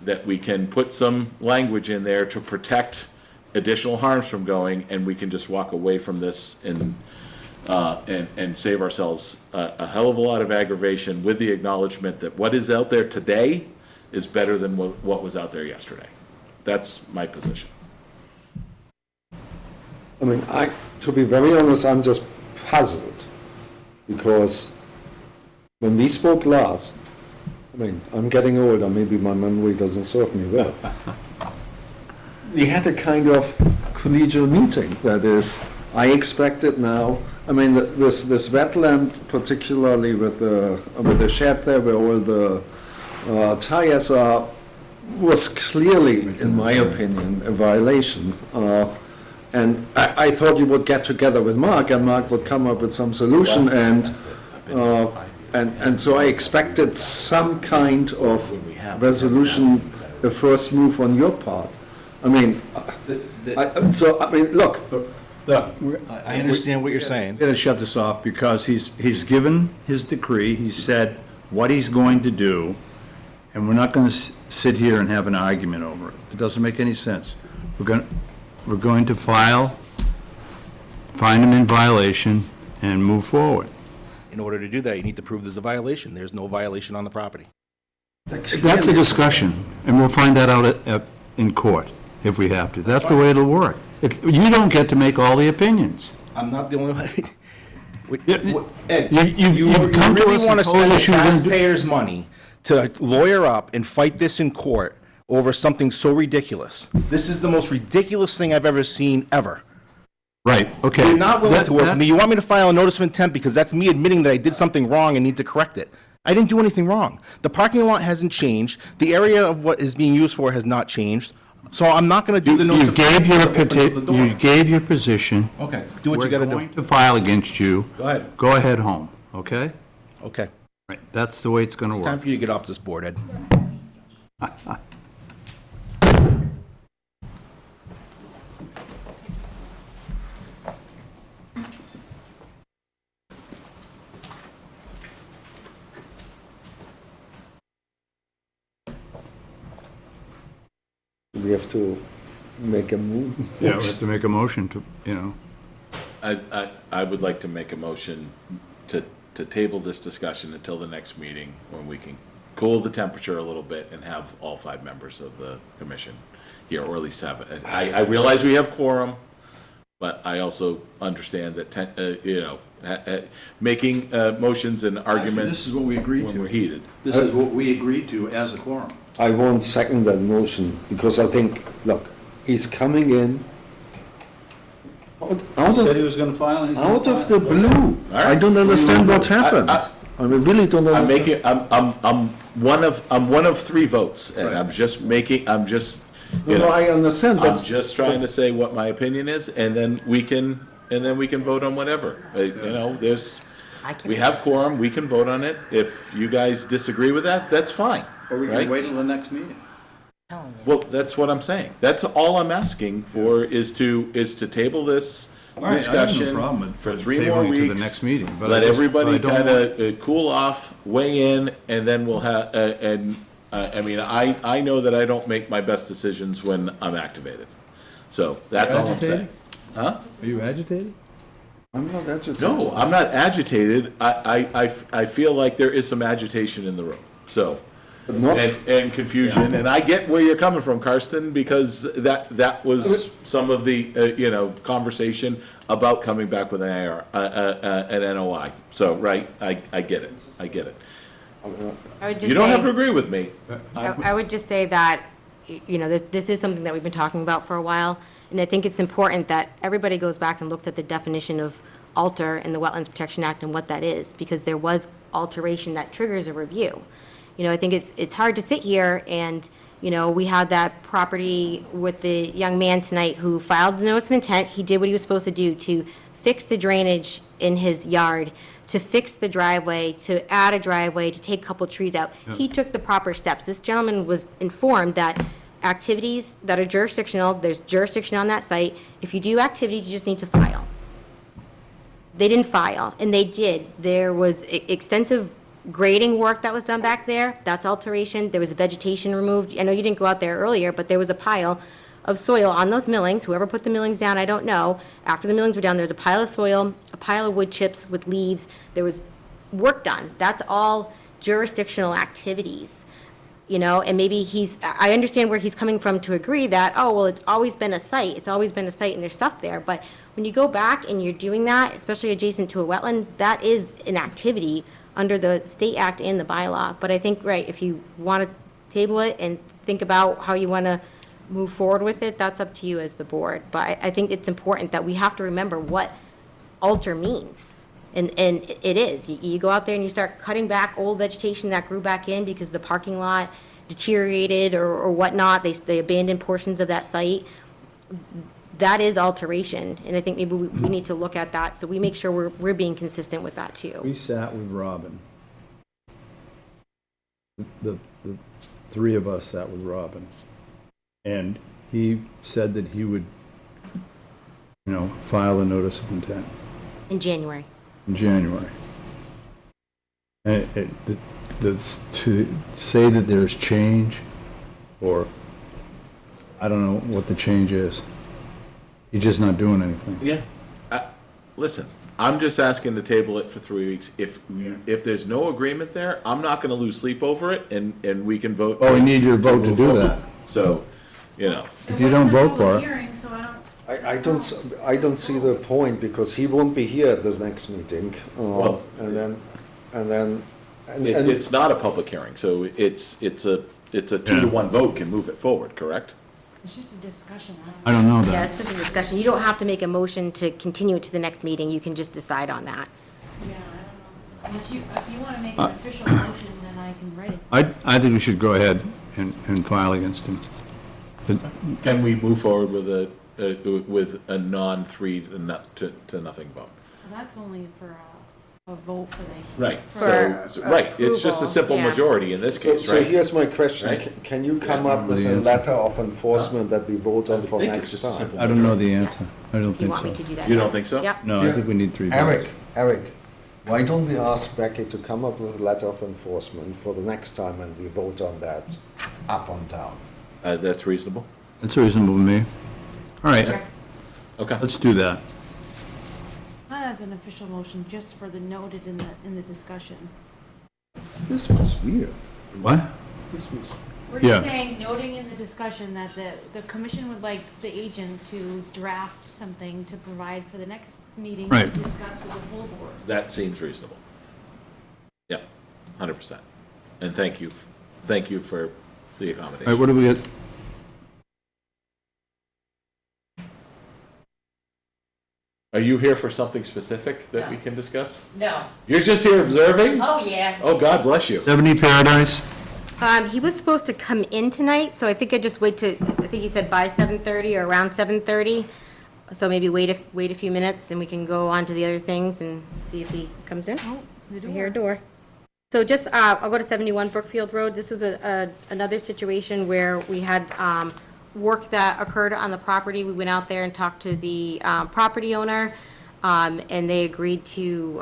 that we can put some language in there to protect additional harms from going, and we can just walk away from this and save ourselves a hell of a lot of aggravation, with the acknowledgement that what is out there today is better than what was out there yesterday. That's my position. I mean, to be very honest, I'm just puzzled, because when we spoke last, I mean, I'm getting older, maybe my memory doesn't serve me well. We had a kind of collegial meeting, that is, I expect it now. I mean, this wetland, particularly with the shed there where all the tires are, was clearly, in my opinion, a violation. And I thought you would get together with Mark, and Mark would come up with some solution, and so I expected some kind of resolution, the first move on your part. I mean, look. I understand what you're saying. We're going to shut this off, because he's given his decree, he said what he's going to do, and we're not going to sit here and have an argument over it. It doesn't make any sense. We're going to find him in violation and move forward. In order to do that, you need to prove there's a violation. There's no violation on the property. That's a discussion, and we'll find that out in court if we have to. That's the way it'll work. You don't get to make all the opinions. I'm not the only one. Ed, you really want to spend the taxpayers' money to lawyer up and fight this in court over something so ridiculous. This is the most ridiculous thing I've ever seen, ever. Right, okay. You're not willing to work with me. You want me to file a notice of intent because that's me admitting that I did something wrong and need to correct it. I didn't do anything wrong. The parking lot hasn't changed. The area of what is being used for has not changed. So I'm not going to do the notice of intent. You gave your position. Okay, do what you got to do. We're going to file against you. Go ahead. Go ahead home, okay? Okay. Right, that's the way it's going to It's work. time for you to get off this board, Ed. We have to make a move. Yeah, we have to make a motion to, I would like to make a motion to table this discussion until the next meeting, when we can cool the temperature a little bit and have all 5 members of the commission here, or at least have it. I realize we have quorum, but I also understand that, making motions and arguments. This is what we agreed to. When we're heated. This is what we agreed to as a quorum. I won't second that motion, because I think, look, he's coming in out He said he was going to file, and he's going to of the blue. I don't understand what's happened. I really don't understand. I'm one of 3 votes, and I'm just I understand, I'm but just trying to say what my opinion is, and then we can vote on whatever. We have quorum, we can vote on it. If you guys disagree with that, that's fine. Or we can wait till the next meeting. Well, that's what I'm saying. That's all I'm asking for, is to table this discussion for 3 more tabling weeks. to the next meeting, but Let I everybody don't kind of cool off, weigh in, and then we'll have, and I mean, I know that I don't make my best decisions when I'm activated. So that's all I'm saying. Huh? Are you agitated? I'm not agitated. No, I'm not agitated. I feel like there is some agitation in the room, so. But not- And confusion, and I get where you're coming from, Karsten, because that was some of the, conversation about coming back with an an NOI. So, right, I get it, I get it. I would just You don't have say- to agree with me. I would just say that, this is something that we've been talking about for a while, and I think it's important that everybody goes back and looks at the definition of alter in the Wetlands Protection Act and what that is, because there was alteration that triggers a review. I think it's hard to sit here and, we had that property with the young man tonight who filed the notice of intent. He did what he was supposed to do to fix the drainage in his yard, to fix the driveway, to add a driveway, to take a couple trees out. He took the proper steps. This gentleman was informed that activities that are jurisdictional, there's jurisdiction on that site. If you do activities, you just need to file. They didn't file, and they did. There was extensive grading work that was done back there. That's alteration. There was vegetation removed. I know you didn't go out there earlier, but there was a pile of soil on those millings. Whoever put the millings down, I don't know. After the millings were down, there was a pile of soil, a pile of wood chips with leaves. There was work done. That's all jurisdictional activities, and maybe I understand where he's coming from to agree that, oh, well, it's always been a site. It's always been a site and there's stuff there. But when you go back and you're doing that, especially adjacent to a wetland, that is an activity under the state act and the bylaw. But I think, right, if you want to table it and think about how you want to move forward with it, that's up to you as the board. But I think it's important that we have to remember what alter means. And it is. You go out there and you start cutting back old vegetation that grew back in because the parking lot deteriorated or whatnot. They abandoned portions of that site. That is alteration. And I think maybe we need to look at that so we make sure we're being consistent with that too. We sat with Robin. The three of us sat with Robin. And he said that he would, file a notice of intent In January. in January. And to say that there's change, or I don't know what the change is. He's just not doing anything. Yeah. Listen, I'm just asking to table it for 3 weeks. If there's no agreement there, I'm not going to lose sleep over it, and we can vote. Oh, we need your vote to move do forward. that. So, If you don't vote for it. I don't see the point, because he won't be here at this next meeting. Well, it's not a public hearing, so it's a 2-to-1 vote can move it forward, correct? It's just a discussion. I don't know Yeah, that. it's just a discussion. You don't have to make a motion to continue it to the next meeting. You can just decide on that. Yeah, I don't know. If you want to make an official motion, then I can write it. I think we should go ahead and file against him. Can we move forward with a non-3 to nothing vote? Well, that's only for a vote for the. Right, For right, it's just a approval, simple yeah. majority in this case, So right? here's my question. Right? Can you come up with The a answer. letter of enforcement that we vote on for think it's next just a time? simple- I don't know the answer. Yes. I don't If you think want me so. to do that. You don't yes. think so? Yep. No, I think we need 3 votes. Eric, why don't we ask Becky to come up with a letter of enforcement for the next time and we vote on that up on down? That's reasonable. That's reasonable to me. All right, Okay. let's do that. Not as an official motion, just for the noted in the discussion. This was weird. What? We're Yeah. just saying, noting in the discussion that the commission would like the agent to draft something to provide for the next meeting to Right. discuss with the full board. That seems reasonable. Yeah, 100%. And thank you for the All accommodation. right, what do we get? Are you here for something specific that we can discuss? No. You're just here observing? Oh, yeah. Oh, God bless you. 70 Paradise? He was supposed to come in tonight, so I think I'd just wait I think he said by 7:30 or around 7:30. So maybe wait a few minutes and we can go on to the other things and see if he comes in. Oh, the I hear a door. So just, I'll go to 71 Brookfield Road. This was another situation where we had work that occurred on the property. We went out there and talked to the property owner, and they agreed to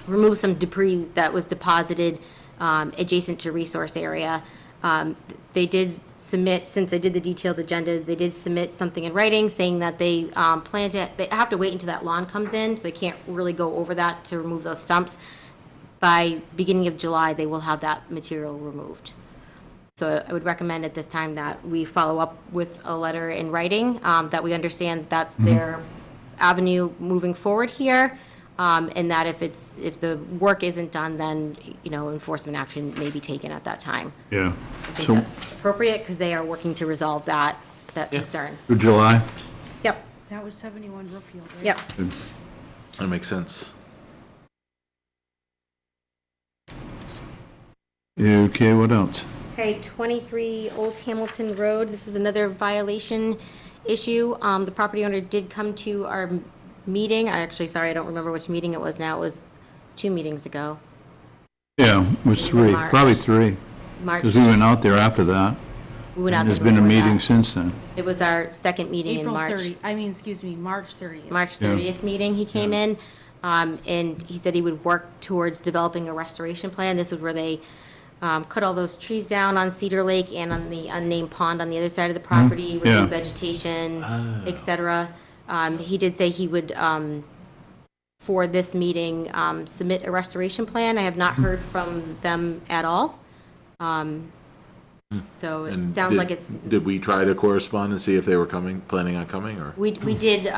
remove some debris that was deposited adjacent to resource area. They did submit, since they did the detailed agenda, they did submit something in writing saying that they plan to, they have to wait until that lawn comes in, so they can't really go over that to remove those stumps. By beginning of July, they will have that material removed. So I would recommend at this time that we follow up with a letter in writing, that we understand that's their avenue moving forward here, and that if the work isn't done, then, enforcement action may be taken at that time. Yeah. I think So, that's appropriate, because they are working to resolve that concern. through July? Yep, That was 71 Brookfield, right? yep. That makes sense. Okay, what else? Okay, 23 Old Hamilton Road, this is another violation issue. The property owner did come to our meeting. I don't remember which meeting it was now. It was 2 meetings ago. Yeah, it was 3, March. probably 3, March, because we went out there after that. we went out And there there's been a before meeting that. since then. It was our second meeting in April March. 30, March 30th. March 30th meeting, he came in, and he said he would work towards developing a restoration plan. This is where they cut all those trees down on Cedar Lake and on the unnamed pond on the other side of the property, with Yeah. new vegetation, et cetera. He did say he would, for this meeting, submit a restoration plan. I have not heard from them at all. So it And sounds like it's, Did we try to correspond and see if they were planning on coming, or? we did,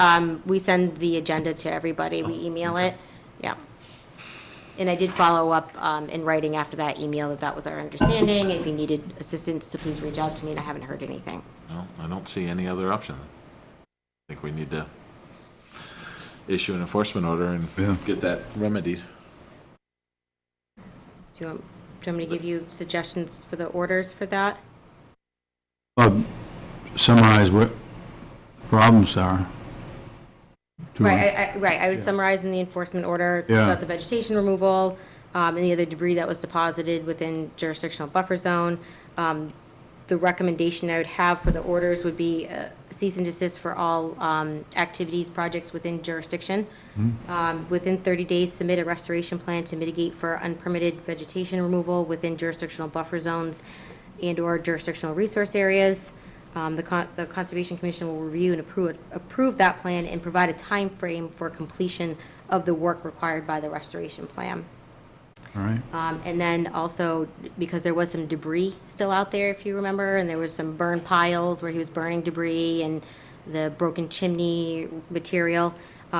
we send the agenda to everybody, we email it, yeah. And I did follow up in writing after that email that was our understanding. If you needed assistance, to please reach out to me, and I haven't heard anything. No, I don't see any other option. I think we need to issue an enforcement order and Yeah. get that remedied. Do you want me to give you suggestions for the orders for that? Summarize what the problems are. Right, I would summarize in the enforcement order Yeah. about the vegetation removal, and the other debris that was deposited within jurisdictional buffer zone. The recommendation I would have for the orders would be cease and desist for all activities, projects within jurisdiction. Within 30 days, submit a restoration plan to mitigate for unpermitted vegetation removal within jurisdictional buffer zones and/or jurisdictional resource areas. The Conservation Commission will review and approve that plan and provide a time frame for completion of the work required by the restoration plan. All right. And then also, because there was some debris still out there, if you remember, and there was some burn piles where he was burning debris and the broken chimney material,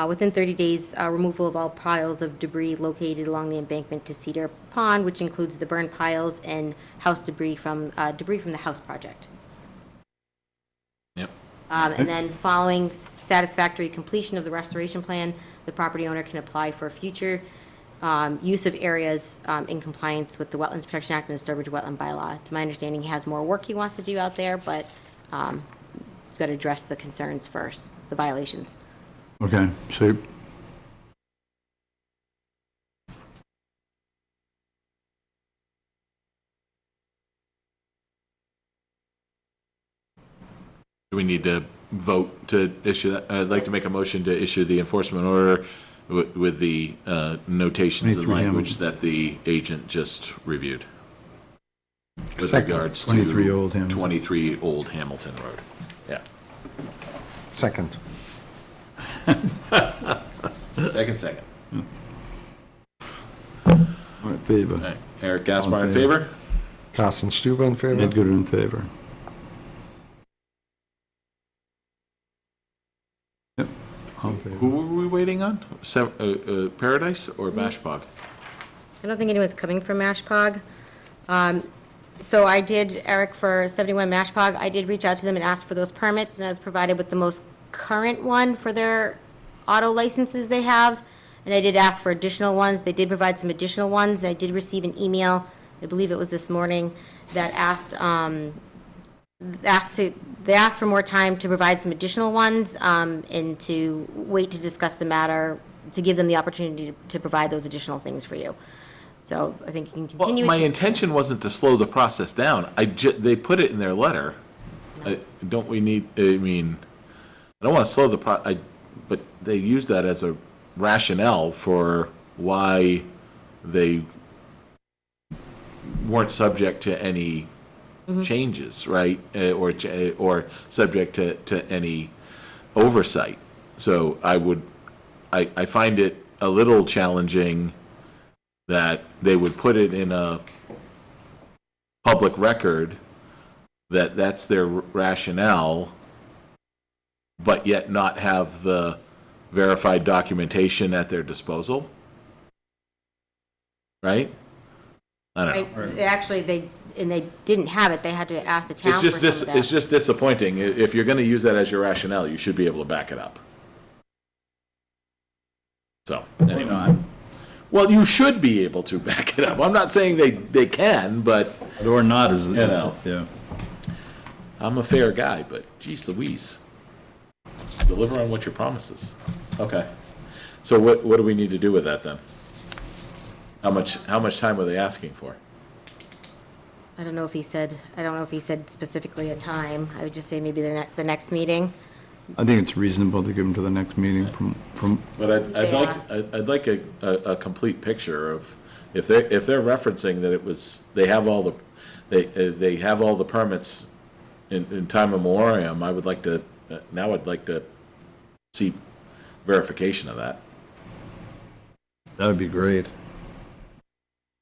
within 30 days, removal of all piles of debris located along the embankment to Cedar Pond, which includes the burn piles and house debris from the house project. Yep. And then following satisfactory completion of the restoration plan, the property owner can apply for future use of areas in compliance with the Wetlands Protection Act and the Sturbridge Wetland Bylaw. It's my understanding he has more work he wants to do out there, but got to address the concerns first, the violations. Okay, so Do we need to vote to issue that? I'd like to make a motion to issue the enforcement order with the notations and 23 language Hamilton. that the agent just reviewed. With Second. regards to 23 Old Hamilton. 23 Old Hamilton Road. Yeah. Second. Second. all in favor. All right. Eric Gaspar All in in favor? Carsten Stuber in favor? Edgar in favor. Yep, all in favor. Who were we waiting on? Paradise or Mashpog? I don't think anyone's coming from Mashpog. So I did, Eric, for 71 Mashpog, I did reach out to them and ask for those permits, and I was provided with the most current one for their auto licenses they have. And I did ask for additional ones. They did provide some additional ones. I did receive an email, I believe it was this morning, that they asked for more time to provide some additional ones, and to wait to discuss the matter, to give them the opportunity to provide those additional things for you. So I think you can Well, continue. my to- intention wasn't to slow the process down. They put it in their letter. Don't we need, I mean, I don't want to slow the but they use that as a rationale for why they weren't subject to any changes, right? Or subject to any oversight. So I find it a little challenging that they would put it in a public record that that's their rationale, but yet not have the verified documentation at their disposal. Right? I don't know. Right, actually, they didn't have it, they had to ask the town for some of that. It's just disappointing. If you're gonna use that as your rationale, you should be able to back it up. So, anyway. Well, you should be able to back it up. I'm not saying they can, but. Or not, is, you know. yeah. I'm a fair guy, but geez Louise. Deliver on what your promises. Okay. So what do we need to do with that then? How much time were they asking for? I don't know if he said specifically a time. I would just say maybe the next meeting. I think it's reasonable to give them to the next meeting from. But I'd like a complete picture of, if they're referencing that it was, they have all the permits in time memoriam, I'd like to see verification of that. That would be great.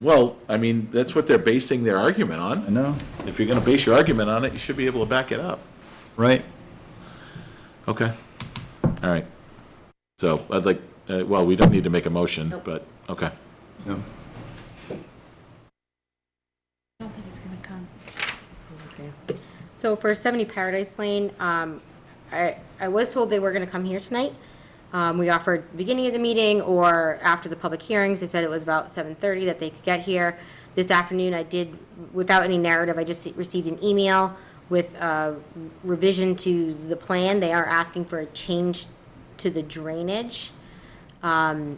Well, I mean, that's what they're basing their argument on. I know. If you're gonna base your argument on it, you should be able to back it up. Right. Okay. All right. So I'd like, well, we don't need to make a motion, but, okay. So, I don't think he's gonna come. Okay. So for 70 Paradise Lane, I was told they were gonna come here tonight. We offered beginning of the meeting or after the public hearings. They said it was about 7:30 that they could get here. This afternoon, I did, without any narrative, I just received an email with a revision to the plan. They are asking for a change to the drainage. I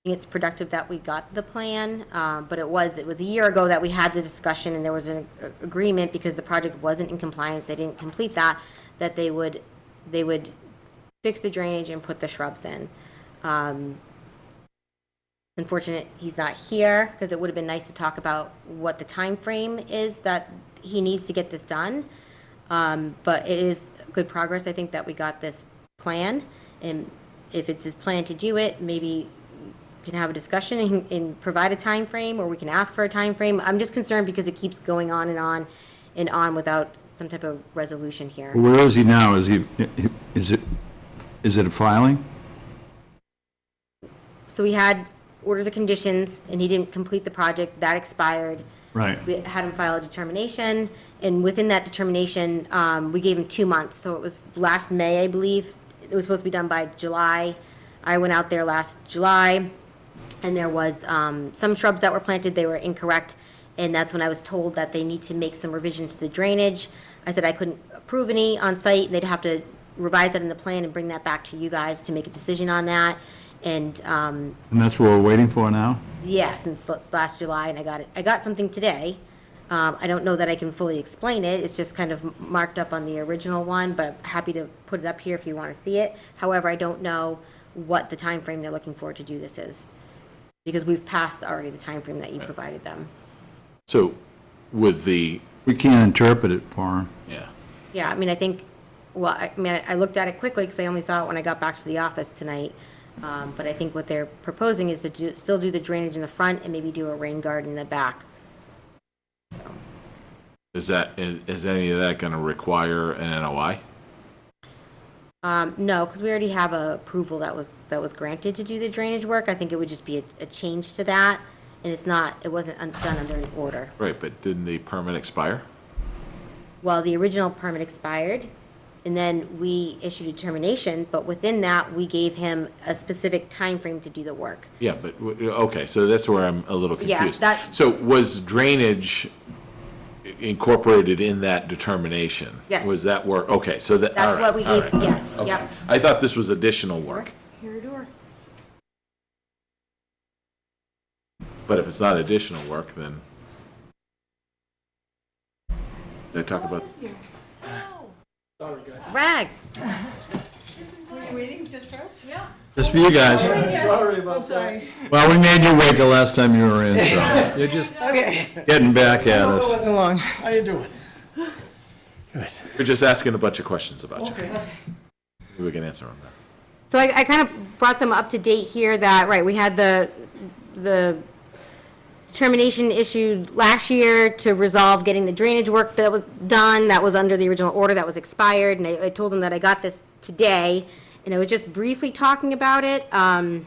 think it's productive that we got the plan, but it was a year ago that we had the discussion, and there was an agreement because the project wasn't in compliance. They didn't complete that they would fix the drainage and put the shrubs in. Unfortunate he's not here, because it would have been nice to talk about what the time frame is that he needs to get this done. But it is good progress, I think, that we got this plan. And if it's his plan to do it, maybe we can have a discussion and provide a time frame, or we can ask for a time frame. I'm just concerned because it keeps going on and on and on without some type of resolution here. where is he now? Is it a filing? So we had orders of conditions, and he didn't complete the project. That expired. Right. We had him file a determination, and within that determination, we gave him 2 months. So it was last May, I believe. It was supposed to be done by July. I went out there last July, and there was some shrubs that were planted. They were incorrect, and that's when I was told that they need to make some revisions to the drainage. I said I couldn't approve any on site, and they'd have to revise that in the plan and bring that back to you guys to make a decision on that. And And that's what we're waiting for now? yeah, since last July, and I got something today. I don't know that I can fully explain it. It's just kind of marked up on the original one, but I'm happy to put it up here if you want to see it. However, I don't know what the time frame they're looking for to do this is, because we've passed already the time frame that you provided them. So with the, We can't interpret it for him. yeah. Yeah, I mean, I think, well, I looked at it quickly because I only saw it when I got back to the office tonight. But I think what they're proposing is to still do the drainage in the front and maybe do a rain garden in the back. Is any of that gonna require an NOI? No, because we already have a approval that was granted to do the drainage work. I think it would just be a change to that, and it wasn't done under an order. Right, but didn't the permit expire? Well, the original permit expired, and then we issued a determination, but within that, we gave him a specific time frame to do the work. Yeah, but, okay, so that's where I'm a little Yeah, confused. that- So was drainage incorporated in that determination? Yes. Was that work, okay, so that, That's all what right, we all gave, right. yes, Okay. yep. I thought this was additional work, Here, door. but if it's not additional work, then. Did I talk about? Rag. reading just for us? Yeah. Just for you guys. Sorry about I'm sorry. Well, we made you wait the last time you were in, so you're just Okay. getting back at It us. wasn't long. How you doing? We're just asking a bunch of questions about you. We can answer them. So I kind of brought them up to date here that, right, we had the termination issued last year to resolve getting the drainage work that was done, that was under the original order that was expired, and I told them that I got this today, and I was just briefly talking about it, and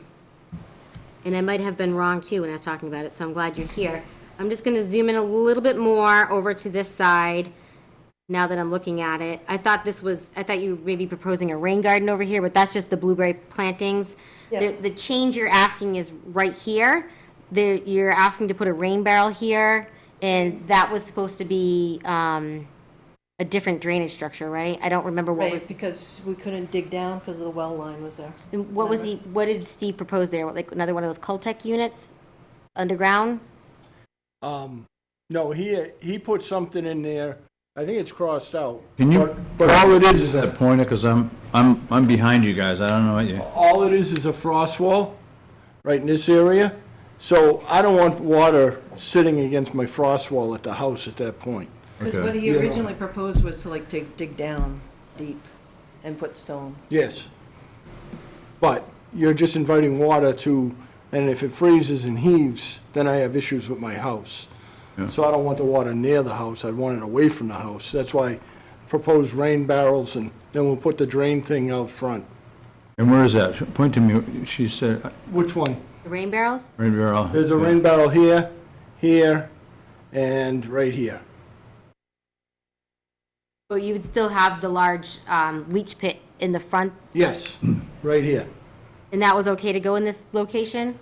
I might have been wrong too when I was talking about it, so I'm glad you're here. I'm just gonna zoom in a little bit more over to this side, now that I'm looking at it. I thought you were maybe proposing a rain garden over here, but that's just the blueberry plantings. Yeah. The change you're asking is right here. You're asking to put a rain barrel here, and that was supposed to be a different drainage structure, right? I don't remember what was. Right, because we couldn't dig down because the well line was there. And what did Steve propose there? Like another one of those Cultec units underground? No, he put something in there, I think it's crossed out. Can you? But all it is that pointer, because I'm behind you guys. I don't know what you. all it is a frost wall, right in this area. So I don't want water sitting against my frost wall at the house at that point. Because Okay. what he You know. originally proposed was to like dig down deep and put stone. Yes. But you're just inviting water to, and if it freezes and heaves, then I have issues with my house. Yeah. So I don't want the water near the house, I want it away from the house. That's why I proposed rain barrels, and then we'll put the drain thing out front. And where is that? Point to me. She said, Which one? The rain barrels? rain barrel. There's a rain barrel here, here, and right here. But you would still have the large leach pit in the front, Yes, right here. and that was okay to go in this location?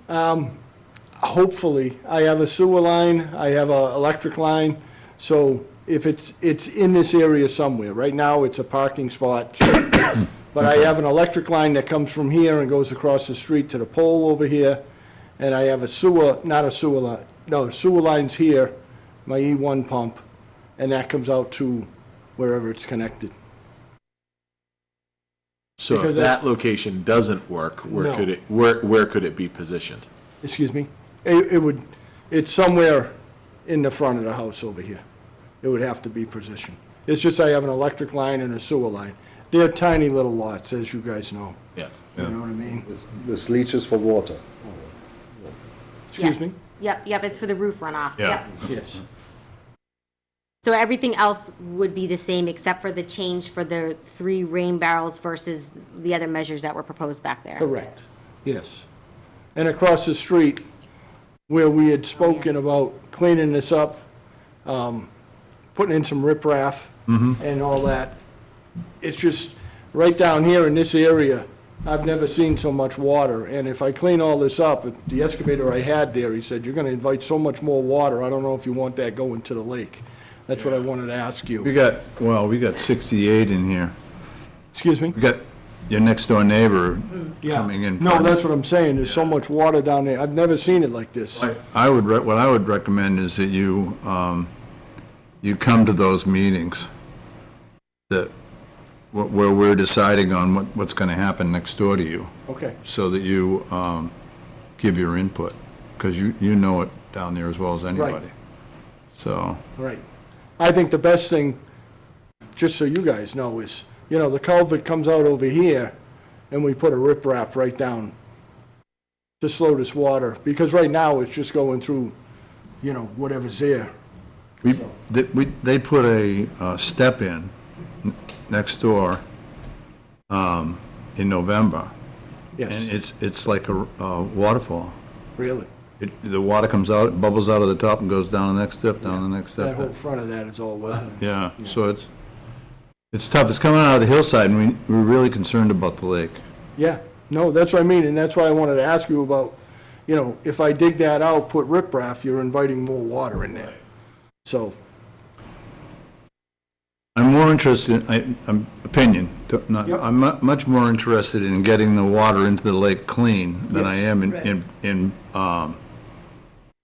Hopefully, I have a sewer line, I have a electric line, so if it's in this area somewhere. Right now, it's a parking spot. But I have an electric line that comes from here and goes across the street to the pole over here. And I have a sewer, not a sewer line, no, sewer line's here, my E1 pump, and that comes out to wherever it's connected. So if Because that that's- location doesn't work, where No. could it, where could it be positioned? Excuse me? It's somewhere in the front of the house over here. It would have to be positioned. It's just I have an electric line and a sewer line. They're tiny little lots, as you guys know. Yeah. You know what I mean? This leaches for water. Excuse Yes. me? Yep, it's for the roof runoff. Yeah. Yep. Yes. So everything else would be the same except for the change for the 3 rain barrels versus the other measures that were proposed back there? Correct. Yes. And across the street, where we had spoken about cleaning this up, putting in some riprap and all that, it's just, right down here in this area, I've never seen so much water. And if I clean all this up, the excavator I had there, he said, you're gonna invite so much more water, I don't know if you want that going to the lake. That's what I wanted to ask you. We got 68 in here. Excuse me? We got your next door neighbor Yeah. coming in. No, that's what I'm saying, there's so much water down there, I've never seen it like this. What I would recommend is that you come to those meetings where we're deciding on what's going to happen next door to you, Okay, so that you give your input, because you know it down there as well as anybody. So, right. I think the best thing, just so you guys know, is, the culvert comes out over here, and we put a riprap right down to slow this water, because right now, it's just going through, whatever's there. they put a step in next door in November. Yes. And it's like a waterfall. Really. The water comes out, it bubbles out of the top and goes down the next step, down the next That step. whole front of that is all wet. Yeah, so it's tough. It's coming out of the hillside, and we're really concerned about the lake. Yeah, no, that's what I mean, and that's why I wanted to ask you about, if I dig that out, put riprap, you're inviting more water in there. So, I'm more interested, opinion, Yep. I'm much more interested in getting the water into the lake clean than I am in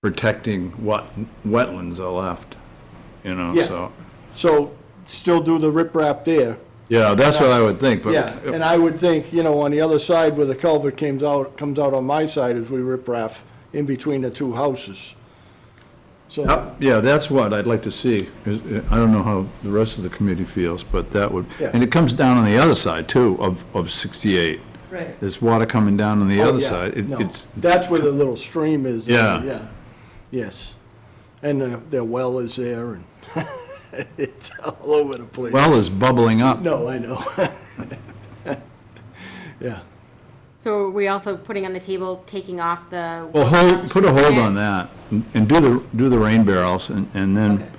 protecting what wetlands are left, Yeah. so. so still do the riprap there, Yeah, that's what I would think, but. Yeah, and I would think, you know, on the other side where the culvert comes out on my side is we riprap in between the two houses. So, Yeah, that's what I'd like to see. I don't know how the rest of the committee feels, but that would, Yeah. and it comes down on the other side too of 68. Right. There's water coming down on the oh, other yeah, side. no, It's, that's where the little stream is. Yeah. Yeah, yes. And their well is there, and it's all over the place. well is bubbling up. No, I know. Yeah. So are we also putting on the table, taking off the? Well, put a hold on that and do the rain barrels and then,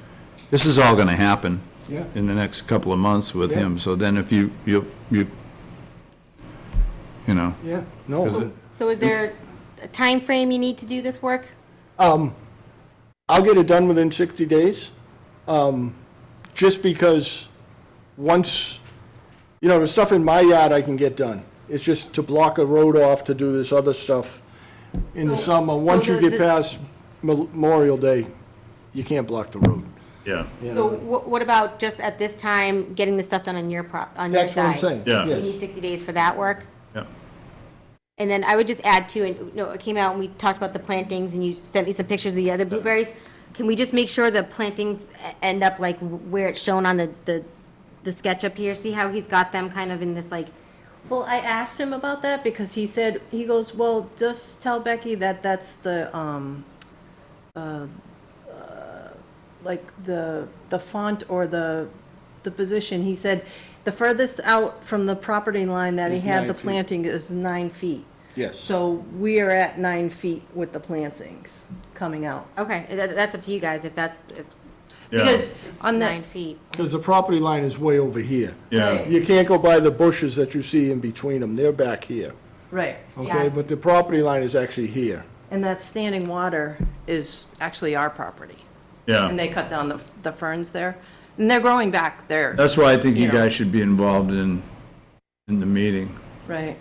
this is all gonna happen Yeah. in the next couple of months with Yeah. him. So then if you know. Yeah, 'cause no. it- So is there a time frame you need to do this work? I'll get it done within 60 days, just because once, you know, the stuff in my yard I can get done. It's just to block a road off to do this other stuff in the summer. Once you get past Memorial Day, you can't block the road. Yeah. you So know. what about just at this time, getting the stuff done on your on your That's what I'm side? saying. Yeah. You Yes. need 60 days for that work? Yeah. And then I would just add too, and, you know, it came out and we talked about the plantings and you sent me some pictures of the other blueberries. Can we just make sure the plantings end up like where it's shown on the sketch up here? See how he's got them kind of in this like, Well, I asked him about that because he said, he goes, well, just tell Becky that that's the, like the font or the position. He said the furthest out from the property line that he Is had 9 the feet. planting is 9 feet. Yes. So we are at 9 feet with the plantings coming out. okay, that's up to you guys if that's, if Because it's on 9 that, feet. Because the property line is way over here. Yeah. You can't go by the bushes that you see in between them. They're back here, right, okay? Yeah. But the property line is actually here. and that standing water is actually our property. Yeah. And they cut down the ferns there, and they're growing back there. That's why I think you You know. guys should be involved in the meeting Right.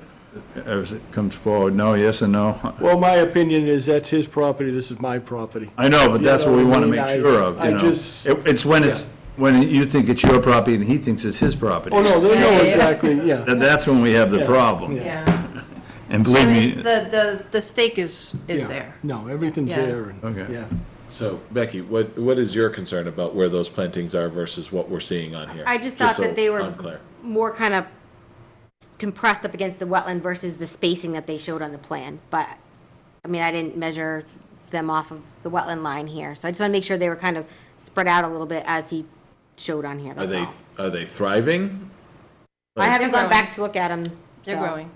as it comes forward. No, yes or no? Well, my opinion is that's his property, this is my property. I know, but that's what we want to make I- sure of, I you know. just- It's when you think it's your property and he thinks it's his property. Oh, no, they know Yeah. exactly, yeah. That's when we have the Yeah. problem. Yeah. Yeah. And believe me, The stake is Yeah. there. No, everything's Yeah. there, and, Okay. yeah. So, Becky, what is your concern about where those plantings are versus what we're seeing on here? I just thought so that they were I'm clear. more kind of compressed up against the wetland versus the spacing that they showed on the plan. But, I mean, I didn't measure them off of the wetland line here. So I just want to make sure they were kind of spread out a little bit as he showed on here, Are that's they, all. are they thriving? I haven't They're gone back to look at them. They're growing.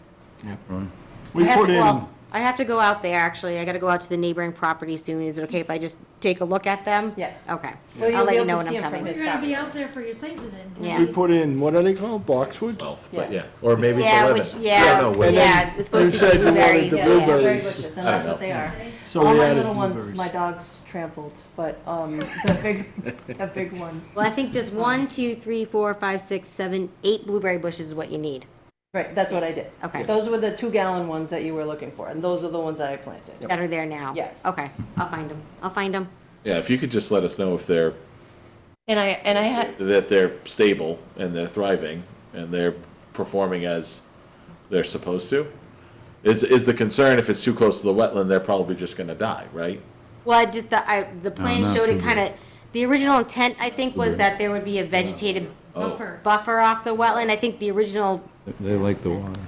We put in, I have to go out there, actually. I gotta go out to the neighboring property soon. Is it okay if I just take a look at them? Yeah. Okay. Well, you'll I'll let be you able know to when see I'm 'em from coming. his You're gonna be property. out there for your site visit. Yeah. we put in, what are they called, boxwoods? 12, but Yeah. yeah, or maybe it's Yeah, 11. which, yeah, No, wait. yeah, it's supposed You to said be you wanted blueberries. the Yeah, blueberries. Blueberry Berries. bushes, and I that's don't what they are. So All we my added little ones, blueberries. my dogs trampled, but, the big ones. Well, I think just 1, 2, 3, 4, 5, 6, 7, 8 blueberry bushes is what you need. Right, that's what I did. Okay. Those were the 2-gallon ones that you were looking for, and those are the ones that I planted. That are there now. Yes. Okay, I'll find them. I'll find them. Yeah, if you could just let us know if they're, And I had, that they're stable and they're thriving and they're performing as they're supposed to. Is the concern if it's too close to the wetland, they're probably just gonna die, right? Well, I just, the plan not showed it for kind of, the original intent, I think, was that there would be a vegetated Buffer. buffer off the wetland. I think the original they like the water.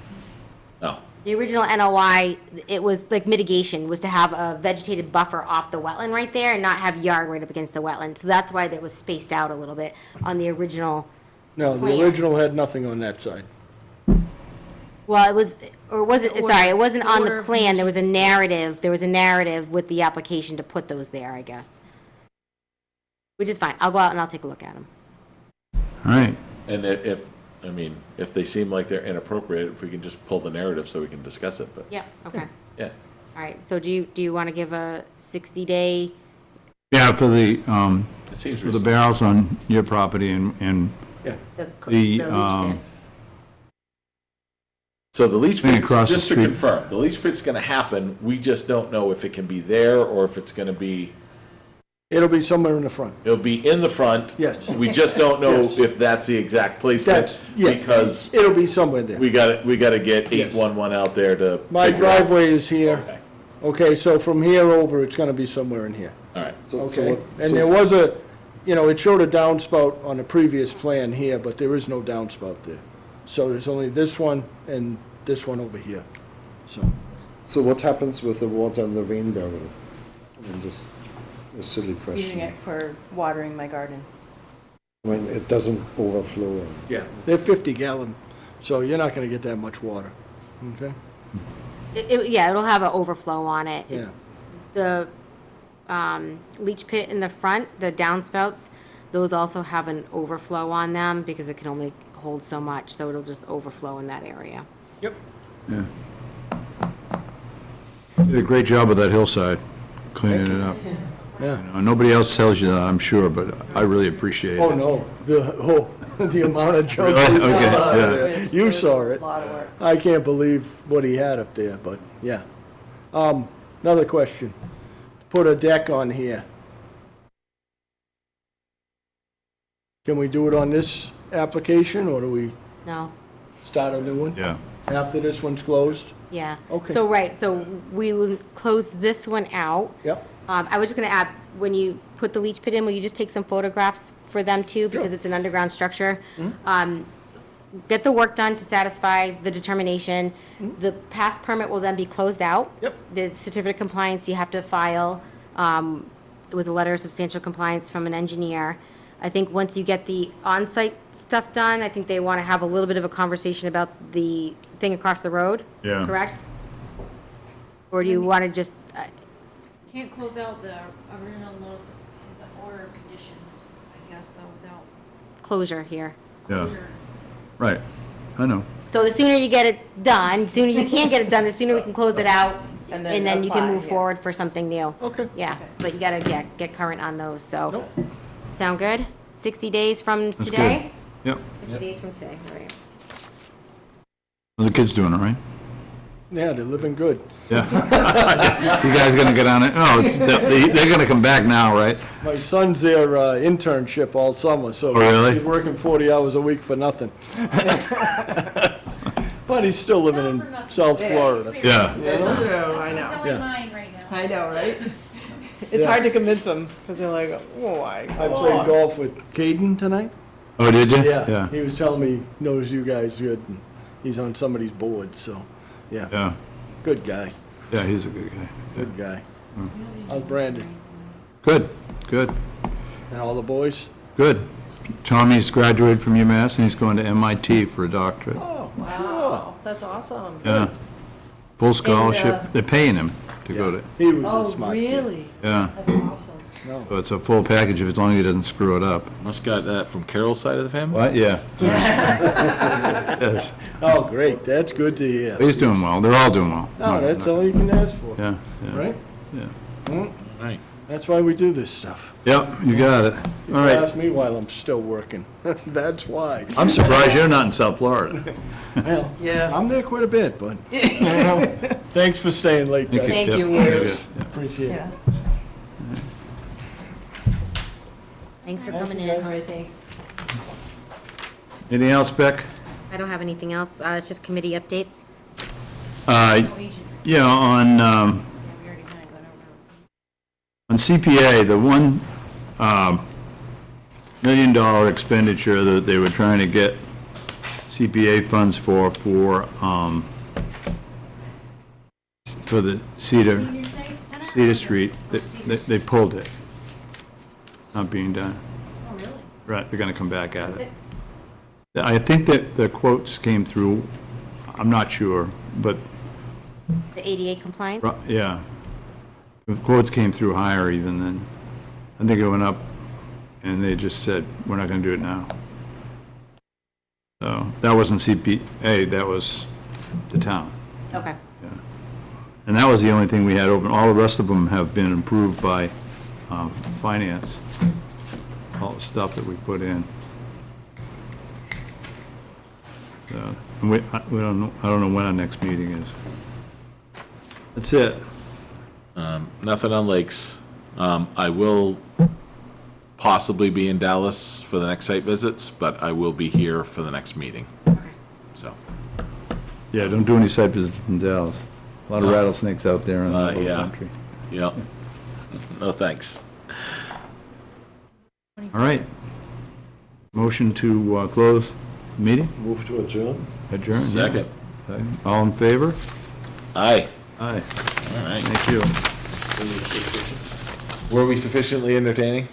Oh, The original NOI, it was like mitigation, was to have a vegetated buffer off the wetland right there and not have yard right up against the wetland. So that's why that was spaced out a little bit on the original. No, the plan. original had nothing on that side. Well, it was, or was it, sorry, it wasn't on order the of plan. There was a narrative with the application to put those there, I guess. Which is fine. I'll go out and I'll take a look at them. All right. and if they seem like they're inappropriate, if we can just pull the narrative so we can discuss it, but, Yep, okay. yeah. All right, so do you want to give a 60-day? Yeah, for the, It seems for the reasonable. barrels on your property and The the, leach pit? So the leach Thing pit, across the just to street. confirm, the leach pit's gonna happen, we just don't know if it can be there or if it's gonna be It'll be somewhere in the front. It'll be in the front. Yes. We just don't know Yes. if that's the exact placement, That's, yeah. because It'll be somewhere there. we gotta get Yes. 811 out there to. My figure out. driveway is here. Okay. Okay, so from here over, it's gonna be somewhere in here. All right. Okay? And there was a, it showed a downspout on the previous plan here, but there is no downspout there. So there's only this one and this one over here, so. So what happens with the water in the rain barrel? I mean, just a silly Using question. it for watering my garden. I mean, it doesn't overflow. Yeah, they're 50-gallon, so you're not gonna get that much water, okay? Yeah, it'll have an overflow on it. Yeah. The leach pit in the front, the downspouts, those also have an overflow on them because it can only hold so much, so it'll just overflow in that area. Yep. Yeah. Did a great job with that hillside, cleaning it up. Yeah. You know, nobody else tells you that, I'm sure, but I really appreciate it. Oh, no, the amount of junk. Really? he pulled Okay, out of yeah. there. You saw it. A lot of work. I can't believe what he had up there, but, yeah. Another question. Put a deck on here. Can we do it on this application, or do we No, start a new one? Yeah. After this one's closed? yeah. Okay. So, right, so we will close this one out. Yep. I was just gonna add, when you put the leach pit in, will you just take some photographs for them too, because it's an underground structure? Get the work done to satisfy the determination. The past permit will then be closed out. Yep. The certificate of compliance you have to file with a letter of substantial compliance from an engineer. I think once you get the on-site stuff done, I think they want to have a little bit of a conversation about the thing across the road. Yeah. Correct? Or do you want to just, Can't close out the original notice, is the order of conditions, I guess, though, without closure here? Yeah, right, I know. So the sooner you get it done, the sooner you can get it done, the sooner we can close it out, And and then then you can apply, move yeah. forward for something new. Okay. Yeah, but you gotta get current on those, so. Nope. Sound good? 60 days from That's today? good. Yep. 60 days from today, all right. Well, the kid's doing all right? Yeah, they're living good. Yeah. You guys gonna get on it? No, they're gonna come back now, right? My son's their internship all summer, so Oh, really? he's working 40 hours a week for nothing. But he's still living in South Florida. Yeah. That's true, I know. telling Yeah. mine right now. I know, right? It's Yeah. hard to convince them, because they're like, oh my I God. played golf with Caden tonight. Oh, did you? Yeah, he was telling me, he knows you guys good, and he's on somebody's board, so, yeah, Yeah, good guy, yeah, he's a good guy. Yeah. good guy. How's Brandon? Good, good, And all the boys? good. Tommy's graduated from UMass and he's going to MIT for a doctorate. Oh, Wow, that's awesome. Yeah. Full scholarship. They're paying him to go to, he was a Oh, smart kid. really? yeah. That's awesome. So it's a full package as long as he doesn't screw it up. Must got that from Carol's side of the family? What? Yeah. Yes. Oh, great, that's good to hear. He's doing well. They're all doing well. No, that's all you can ask for, Yeah, yeah. right? Yeah. Right. That's why we do this stuff. Yep, you got it. You All right. ask me while I'm still working. That's why. I'm surprised you're not in South Florida. Well, Yeah. I'm there quite a bit, but, thanks for staying late, guys. Thank Yep. you, Yeah, Liz. yeah. Appreciate it. Yeah. Thanks for coming in. All right, thanks. Anything else, Beck? I don't have anything else, it's just committee updates. Yeah, on CPA, the $1 million expenditure that they were trying to get CPA funds for the Cedar Street, they pulled it. Not being done. Oh, really? Right, they're gonna come back at it. I think that the quotes came through, I'm not sure, but, The ADA compliance? yeah. The quotes came through higher even than, I think it went up, and they just said, we're not gonna do it now. So, that wasn't CPA, that was the town. Okay. And that was the only thing we had open. All the rest of them have been approved by finance, all the stuff that we put in. So, and I don't know when our next meeting is. That's it. Nothing on lakes. I will possibly be in Dallas for the next site visits, but I will be here for the next meeting. So, Yeah, don't do any site visits in Dallas. A lot of rattlesnakes out there in the low yeah. country. yeah. No, thanks. All right. Motion to close the meeting? Move to adjourn? Adjourn? yeah. Second. Second. All in favor? Aye. Aye. All right. Thank you. Were we sufficiently entertaining?